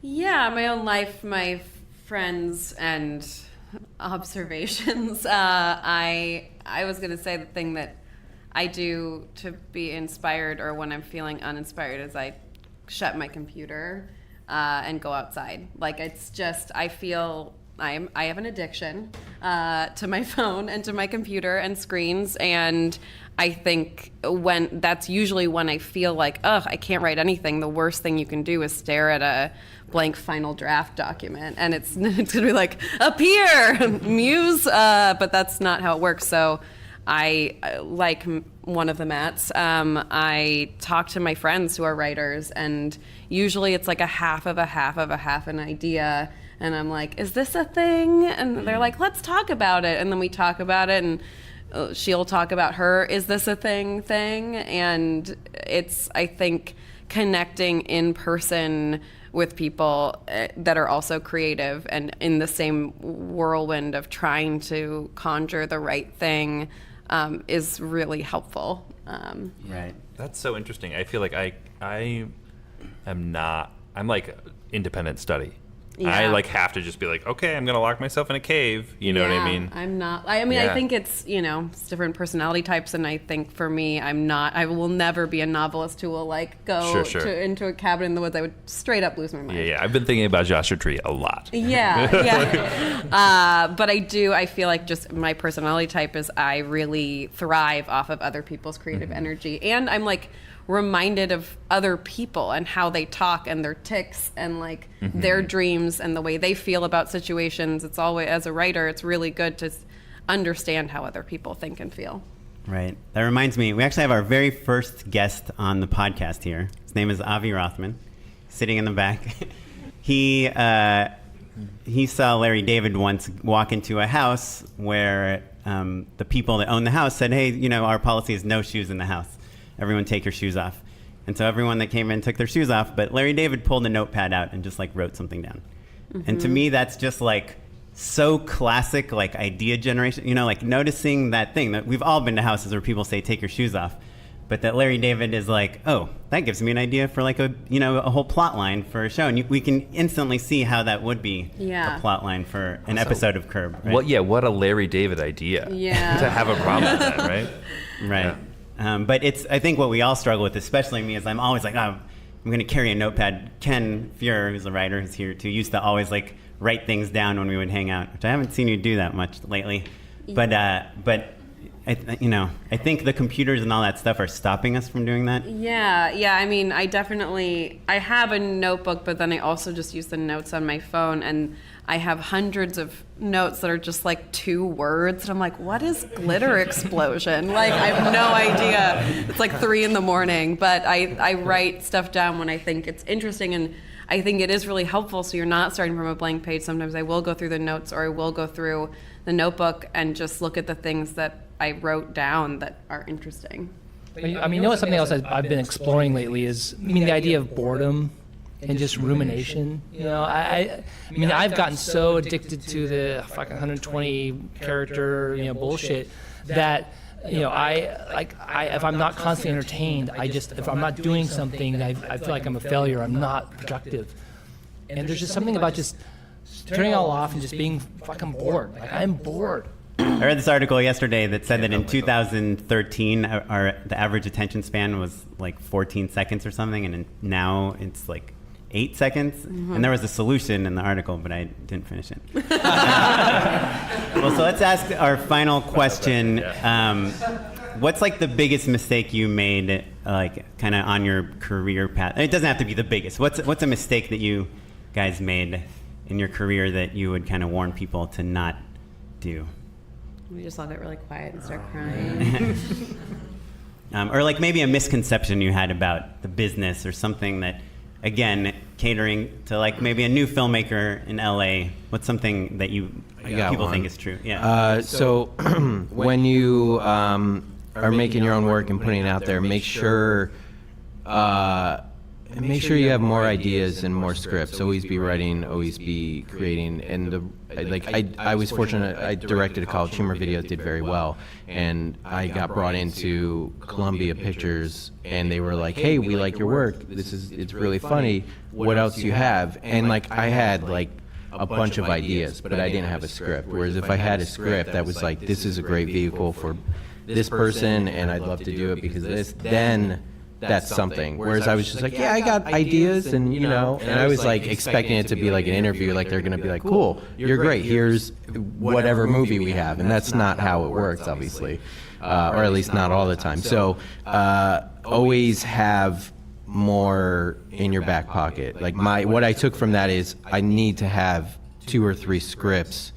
Yeah, my own life, my friends, and observations. I was going to say the thing that I do to be inspired, or when I'm feeling uninspired, is I shut my computer and go outside. Like, it's just, I feel I have an addiction to my phone and to my computer and screens, and I think that's usually when I feel like, I can't write anything. The worst thing you can do is stare at a blank final draft document, and it's gonna be like, up here, muse, but that's not how it works. So I like one of the Matts. I talk to my friends who are writers, and usually it's like a half of an idea. And I'm like, is this a thing? And they're like, let's talk about it. And then we talk about it, and she'll talk about her, is this a thing? And it's, I think, connecting in person with people that are also creative and in the same whirlwind of trying to conjure the right thing is really helpful. Right. That's so interesting. I feel like I am not, I'm like independent study. Yeah. I like have to just be like, okay, I'm going to lock myself in a cave. You know what I mean? I'm not. I mean, Yeah. I think it's, it's different personality types. And I think for me, I will never be a novelist who will like go Sure. into a cabin in the woods. I would straight up lose my mind. Yeah. I've been thinking about Joshua Tree a lot. Yeah. But I feel like just my personality type is I really thrive off of other people's creative energy. And I'm like reminded of other people and how they talk and their tics and like their dreams and the way they feel about situations. It's always, as a writer, it's really good to understand how other people think and feel. Right. That reminds me, we actually have our very first guest on the podcast here. His name is Avi Rothman, sitting in the back. He saw Larry David once walk into a house where the people that own the house said, hey, our policy is no shoes in the house. Everyone take your shoes off. And so everyone that came in took their shoes off, but Larry David pulled a notepad out and just like wrote something down. And to me, that's just like so classic, like idea generation, like noticing that thing that we've all been to houses where people say, take your shoes off. But that Larry David is like, oh, that gives me an idea for like a whole plot line for a show. And we can instantly see how that would be a plot line for an episode of Curb. Right? What a Larry David idea. Yeah. To have a problem with that, right? Right. Yeah. But I think what we all struggle with, especially me, is I'm always like, I'm going to carry a notepad. Ken Fuhrer, who's a writer, who's here too, used to always like write things down when we would hang out, which I haven't seen you do that much lately. But I think the computers and all that stuff are stopping us from doing that. Yeah. I mean, I have a notebook, but then I also just use the notes on my phone, and I have hundreds of notes that are just like 2 words. And I'm like, what is glitter explosion? Like, I have no idea. It's like 3 a.m, but I write stuff down when I think it's interesting. And I think it is really helpful. So you're not starting from a blank page. Sometimes I will go through the notes, or I will go through the notebook and just look at the things that I wrote down that are interesting. I mean, something else I've been exploring lately is, the idea of boredom and just rumination. I've gotten so addicted to the fucking 120 character, bullshit that, if I'm not constantly entertained, if I'm not doing something, I feel like I'm a failure. I'm not productive. And there's just something about just turning it all off and just being fucking bored. Like, I'm bored. I read this article yesterday that said that in 2013, the average attention span was like 14 seconds or something, and now it's like 8 seconds. And there was a solution in the article, but I didn't finish it. Well, so let's ask our final question. What's like the biggest mistake you made, like kind of on your career path? It doesn't have to be the biggest. What's a mistake that you guys made in your career that you would kind of warn people to not do? We just all get really quiet and start crying. Or like maybe a misconception you had about the business or something that, again, catering to like maybe a new filmmaker in LA. What's something that people think is true? Yeah. So when you are making your own work and putting it out there, make sure you have more ideas and more scripts. Always be writing, always be creating. And I was fortunate. I directed a college humor video that did very well, and I got brought into Columbia Pictures, and they were like, "Hey, we like your work. It's really funny. What else do you have?" And like I had like a bunch of ideas, but I didn't have a script. Whereas if I had a script that was like, "This is a great vehicle for this person, and I'd love to do it because of this," then that's something. Whereas I was just like, yeah, I got ideas, and and I was like expecting it to be like an interview, like they're gonna be like, cool, you're great, here's whatever movie we have, and that's not how it works, obviously, or at least not all the time. So always have more in your back pocket. Like what I took from that is I need to have 2 or 3 scripts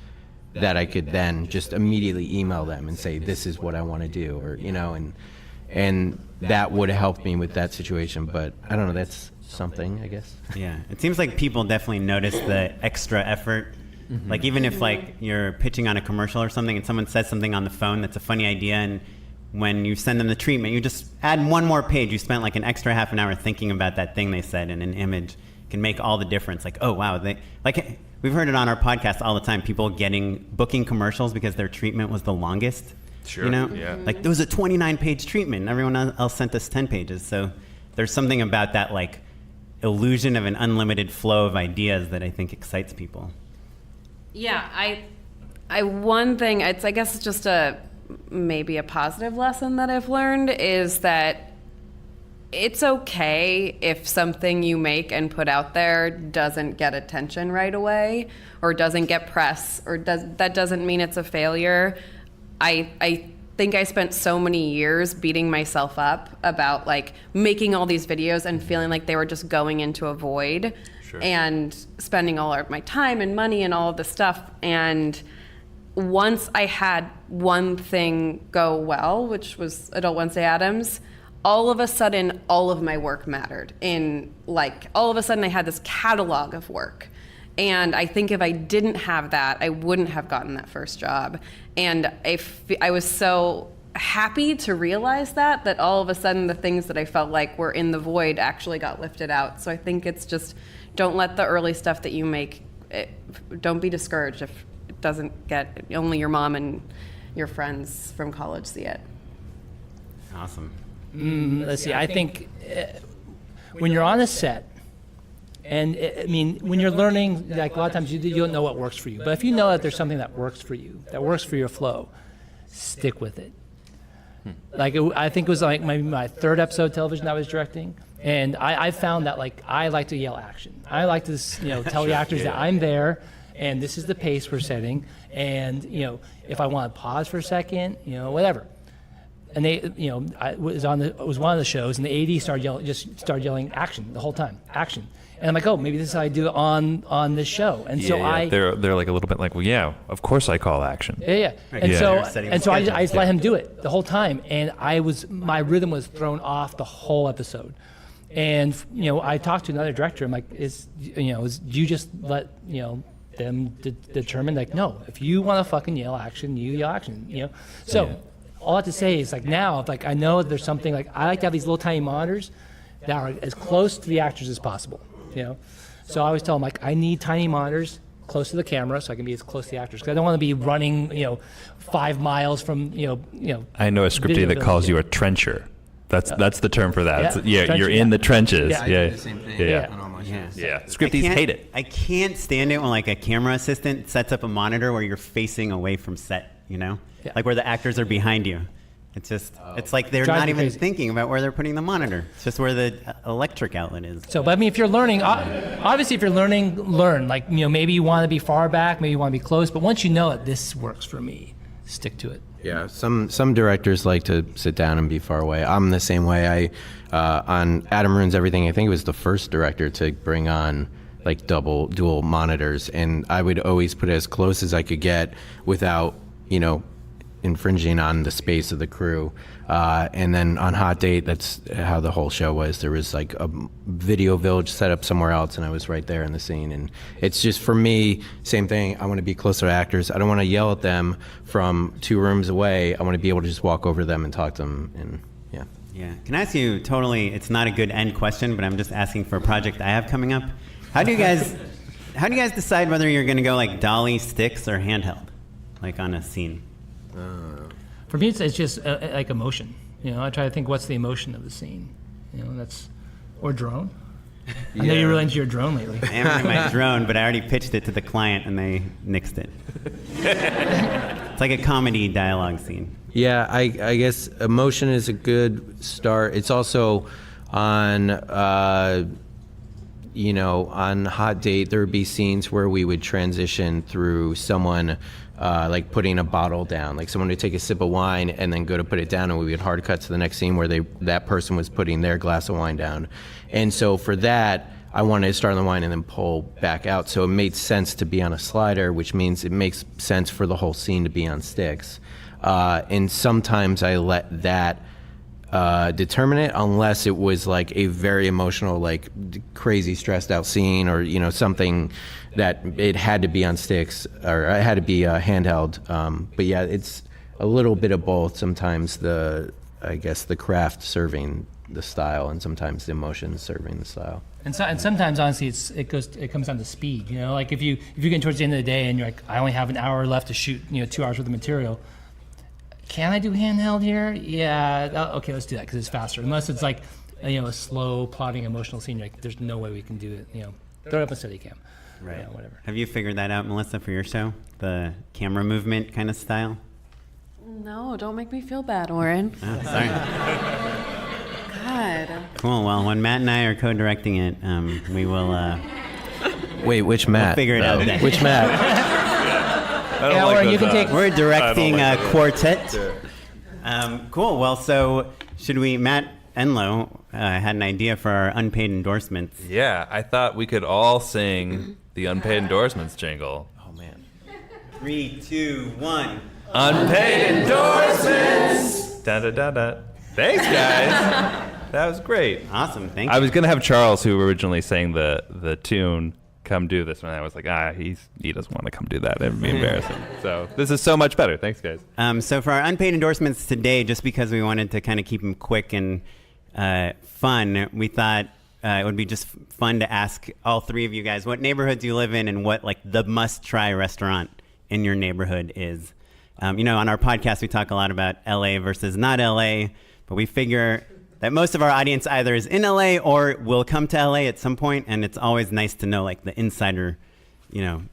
that I could then just immediately email them and say, this is what I want to do, or and that would have helped me with that situation. But I don't know, that's something, I guess. Yeah, it seems like people definitely notice the extra effort. Mm-hmm. Like even if like you're pitching on a commercial or something and someone says something on the phone that's a funny idea, and when you send them the treatment, you just add one more page. You spent like an extra half an hour thinking about that thing they said, and an image can make all the difference. Like, oh wow, we've heard it on our podcast all the time. People booking commercials because their treatment was the longest. Sure. Yeah. Like there was a 29-page treatment, and everyone else sent us 10 pages. So there's something about that like illusion of an unlimited flow of ideas that I think excites people. Yeah, one thing, I guess it's just maybe a positive lesson that I've learned is that it's okay if something you make and put out there doesn't get attention right away, or doesn't get press, or that doesn't mean it's a failure. I think I spent so many years beating myself up about like making all these videos and feeling like they were just going into a void. Sure. And spending all of my time and money and all of this stuff. And once I had one thing go well, which was Adult Wednesday Addams, all of a sudden all of my work mattered. All of a sudden I had this catalog of work. And I think if I didn't have that, I wouldn't have gotten that first job. And I was so happy to realize that all of a sudden the things that I felt like were in the void actually got lifted out. So I think it's just, don't let the early stuff that you make, don't be discouraged if it doesn't get, only your mom and your friends from college see it. Awesome. Let's see, I think when you're on a set, and when you're learning, like a lot of times you don't know what works for you. But if you know that there's something that works for you, that works for your flow, stick with it. Like I think it was like my 3rd episode of television I was directing, and I found that like I like to yell action. I like to tell the actors that I'm there, and this is the pace we're setting, and if I want to pause for a second, whatever. And they, I was one of the shows, and the AD started yelling action the whole time, action. And I'm like, oh, maybe this is how I do it on this show. And so they're like a little bit like, well, yeah, of course I call action. Yeah. And so I just let him do it the whole time, and my rhythm was thrown off the whole episode. And I talked to another director. I'm like, do you just let them determine? Like, no, if you want to fucking yell action, you yell action. So. Yeah. All I have to say is like now, like I know there's something like I like to have these little tiny monitors that are as close to the actors as possible, So I always tell them like I need tiny monitors close to the camera so I can be as close to the actors because I don't want to be running 5 miles from I know a scriptie that calls you a trencher. That's the term for that. Yeah, you're in the trenches. Yeah, I do the same thing. Yeah. Scripties hate it. I can't stand it when like a camera assistant sets up a monitor where you're facing away from set. Yeah. Like where the actors are behind you. It's just, it's like they're not even thinking about where they're putting the monitor. It's just where the electric outlet is. So, but if you're learning, obviously if you're learning, learn. Like, maybe you want to be far back, maybe you want to be close, but once you know it, this works for me, stick to it. Yeah, some directors like to sit down and be far away. I'm the same way. On Adam Ruins Everything, I think it was the first director to bring on like dual monitors, and I would always put it as close as I could get without, infringing on the space of the crew. And then on Hot Date, that's how the whole show was. There was like a video village set up somewhere else, and I was right there in the scene. And it's just, for me, same thing. I want to be closer to actors. I don't want to yell at them from 2 rooms away. I want to be able to just walk over to them and talk to them. And yeah. Yeah. Can I ask you, it's not a good end question, but I'm just asking for a project I have coming up. How do you guys decide whether you're going to go like dolly, sticks, or handheld, like on a scene? For me, it's just like emotion. I try to think, what's the emotion of the scene? Or drone. I know you're really into your drone lately. I am into my drone, but I already pitched it to the client and they nixed it. It's like a comedy dialogue scene. Yeah, I guess emotion is a good start. It's also on, on Hot Date, there would be scenes where we would transition through someone like putting a bottle down, like someone would take a sip of wine and then go to put it down, and we would hard cut to the next scene where that person was putting their glass of wine down. And so for that, I wanted to start on the wine and then pull back out. So it made sense to be on a slider, which means it makes sense for the whole scene to be on sticks. And sometimes I let that determine it, unless it was like a very emotional, like crazy stressed out scene, or something that it had to be on sticks, or it had to be handheld. But yeah, it's a little bit of both. Sometimes I guess the craft serving the style, and sometimes the emotion serving the style. And sometimes, honestly, it comes down to speed. Like if you're getting towards the end of the day and you're like, I only have an hour left to shoot, 2 hours worth of material. Can I do handheld here? Yeah. Okay, let's do that because it's faster. Unless it's like, a slow, plotting, emotional scene. Like, there's no way we can do it. Throw it up a Steadicam. Right. Whatever. Have you figured that out, Melissa, for your show? The camera movement kind of style? No, don't make me feel bad, Oren. Oh, sorry. God. Cool. Well, when Matt and I are co-directing it, we will. Wait, which Matt? We'll figure it out then. Which Matt? Oren, you can take. We're directing a quartet. Cool. Well, so should we? Matt Enlow had an idea for our unpaid endorsements. Yeah, I thought we could all sing the unpaid endorsements jingle. Oh man. 3, 2, 1. Unpaid endorsements. Da da da da. Thanks, guys. That was great. Awesome. Thank you. I was gonna have Charles, who originally sang the tune, come do this, and I was like, he doesn't want to come do that. It'd be embarrassing. So this is so much better. Thanks, guys. So for our unpaid endorsements today, just because we wanted to kind of keep them quick and fun, we thought it would be just fun to ask all 3 of you guys what neighborhoods you live in and what like the must-try restaurant in your neighborhood is. On our podcast, we talk a lot about LA versus not LA, but we figure that most of our audience either is in LA or will come to LA at some point, and it's always nice to know like the insider,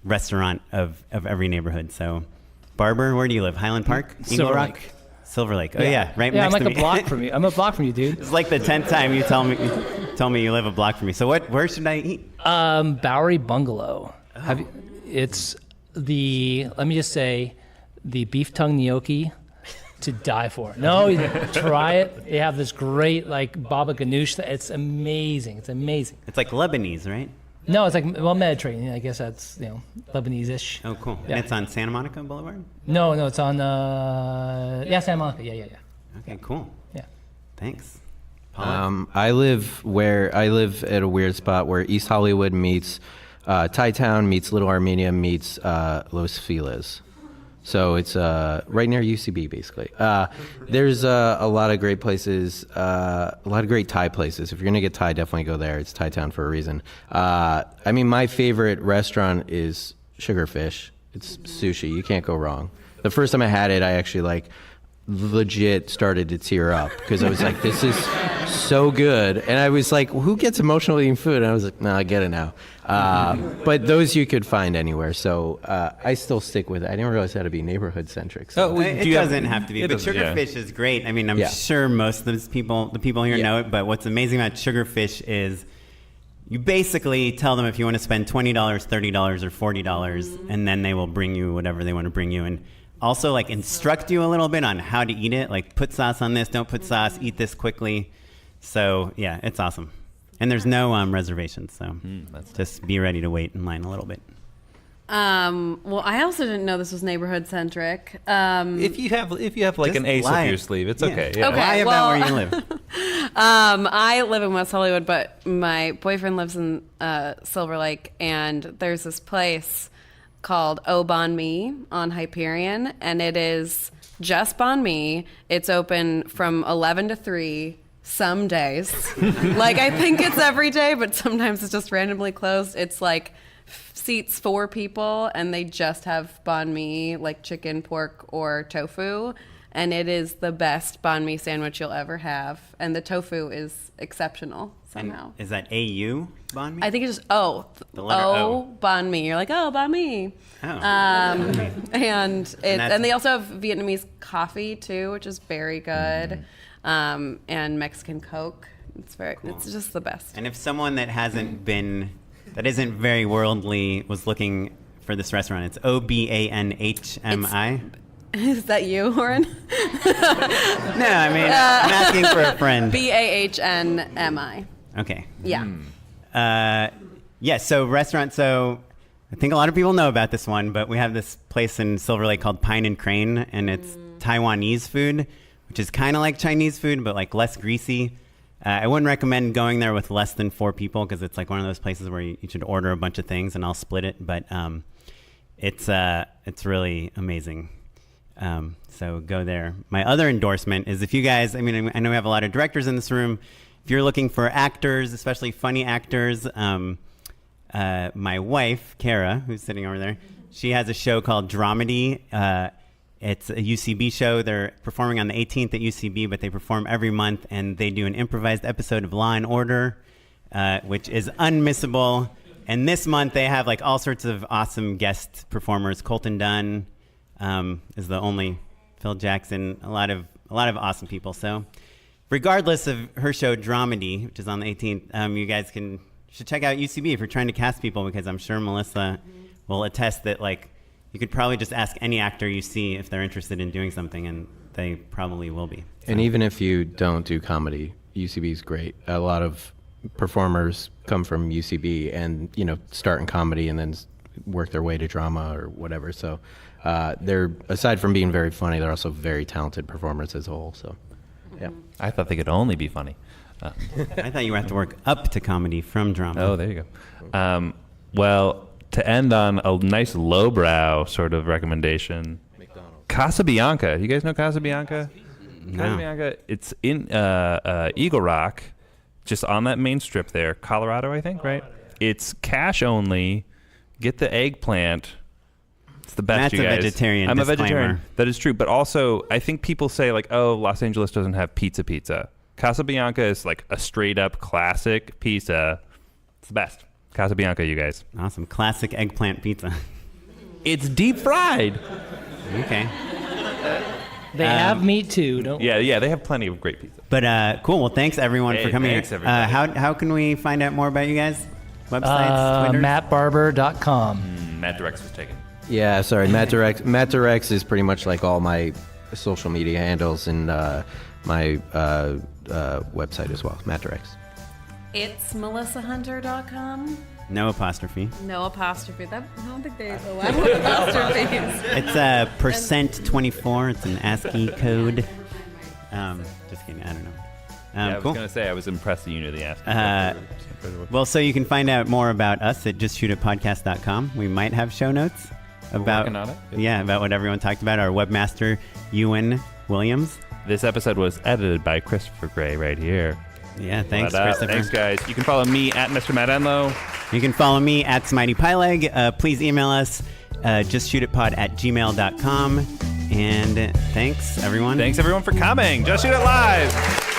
restaurant of every neighborhood. So, Barber, where do you live? Highland Park? Eagle Rock? Silver Lake. Oh yeah, right Yeah, next I'm like to a block from you. I'm a block from you, dude. It's like the 10th time you tell me you live a block from me. So where should I eat? Bowery Bungalow. It's let me just say, the beef tongue gnocchi to die for. No, try it. They have this great like baba ganoush. It's amazing. It's amazing. It's like Lebanese, right? No, it's like Mediterranean. I guess that's Lebanese-ish. Oh, cool. Yeah. And it's on Santa Monica Boulevard? No, it's on Santa Monica. Yeah. Okay, cool. Yeah. Thanks. I live at a weird spot where East Hollywood meets Thai Town meets Little Armenia meets Los Feliz. So it's right near UCB, basically. There's a lot of great places, a lot of great Thai places. If you're going to get Thai, definitely go there. It's Thai Town for a reason. My favorite restaurant is Sugarfish. It's sushi. You can't go wrong. The first time I had it, I actually legit started to tear up because I was like, this is so good. And I was like, who gets emotional eating food? And I was like, no, I get it now. But those you could find anywhere. So I still stick with it. I didn't realize it had to be neighborhood centric. So. It doesn't have to be. But Sugarfish is great. I mean, I'm sure most of the people here know it. But what's amazing about Sugarfish is you basically tell them if you want to spend $20, $30, or $40, and then they will bring you whatever they want to bring you. And also instruct you a little bit on how to eat it. Like put sauce on this, don't put sauce, eat this quickly. So yeah, it's awesome. And there's no reservations, so That's just be ready to wait in line a little bit. Well, I also didn't know this was neighborhood centric. If you have like Just an ace lie. up your sleeve, it's Yeah. okay. Yeah. Okay. Lie about well- where you live. I live in West Hollywood, but my boyfriend lives in Silver Lake, and there's this place called Au Bon Mi on Hyperion, and it is just banh mi. It's open from 11 to 3 some days. Like, I think it's every day, but sometimes it's just randomly closed. It's like seats 4 people, and they just have banh mi, like chicken, pork, or tofu. And it is the best banh mi sandwich you'll ever have. And the tofu is exceptional And somehow. is that AU banh mi? I think it's just The letter O. banh mi. You're like, oh, banh mi. Oh. And that's- they also have Vietnamese coffee too, which is very good. And Mexican Coke. It's just the best. And if someone that isn't very worldly was looking for this restaurant, it's OBANHMI. Is that you, Oren? No, I mean, I'm asking for a friend. BAHNMI. Okay. Yeah. Yeah, so restaurant, so I think a lot of people know about this one, but we have this place in Silver Lake called Pine and Crane, and it's Taiwanese food, which is kind of like Chinese food, but like less greasy. I wouldn't recommend going there with less than 4 people because it's like one of those places where you should order a bunch of things and I'll split it, but it's really amazing. So go there. My other endorsement is if you guys, I mean, I know we have a lot of directors in this room. If you're looking for actors, especially funny actors, my wife, Kara, who's sitting over there, she has a show called Dramedy. It's a UCB show. They're performing on the 18th at UCB, but they perform every month, and they do an improvised episode of Law and Order, which is unmissable. And this month they have like all sorts of awesome guest performers. Colton Dunn is the only, Phil Jackson, a lot of awesome people. So regardless of her show Dramedy, which is on the 18th, you guys should check out UCB if you're trying to cast people, because I'm sure Melissa will attest that like you could probably just ask any actor you see if they're interested in doing something, and they probably will be. So. And even if you don't do comedy, UCB is great. A lot of performers come from UCB and, start in comedy and then work their way to drama or whatever. So they're, aside from being very funny, they're also very talented performers as a whole. So, yeah. I thought they could only be funny. I thought you would have to work up to comedy from drama. Oh, there you go. Well, to end on a nice lowbrow sort of recommendation, Casabianca. You guys know Casabianca? No. Casabianca. It's in Eagle Rock, just on that main strip there, Colorado, I think, right? It's cash only. Get the eggplant. It's the best, Matt's you guys. a vegetarian. I'm disclaimer. a vegetarian. That is true. But also, I think people say, like, oh, Los Angeles doesn't have pizza. Casabianca is like a straight-up classic pizza. It's the best. Casabianca, you guys. Awesome. Classic eggplant pizza. It's deep fried. Okay. They have meat too, don't Yeah, they have plenty of great pizza. But cool. Well, thanks everyone Hey, for coming thanks, here. everybody. How can we find out more about you guys? Websites, Twitter? MattBarber.com. Matt Directs was taken. Yeah, sorry. Matt Directs is pretty much like all my social media handles and my website as well, Matt Directs. It's melissahunter.com. No apostrophe. No apostrophe. I don't think they allow apostrophes. It's %24. It's an ASCII code. Just kidding. I don't know. I was Cool. going to say, I was impressed that you knew the answer. Well, so you can find out more about us at justshootitpodcast.com. We might have show notes about working on it. about what everyone talked about. Our webmaster, Ewan Williams. This episode was edited by Christopher Gray right here. Yeah, thanks, What up? Christopher. Thanks, guys. You can follow me at Mr. Matt Enlow. You can follow me at Smitey Pyleg. Please email us, justshootitpod@gmail.com. And thanks, everyone. Thanks, everyone, for coming. Just Shoot It Live.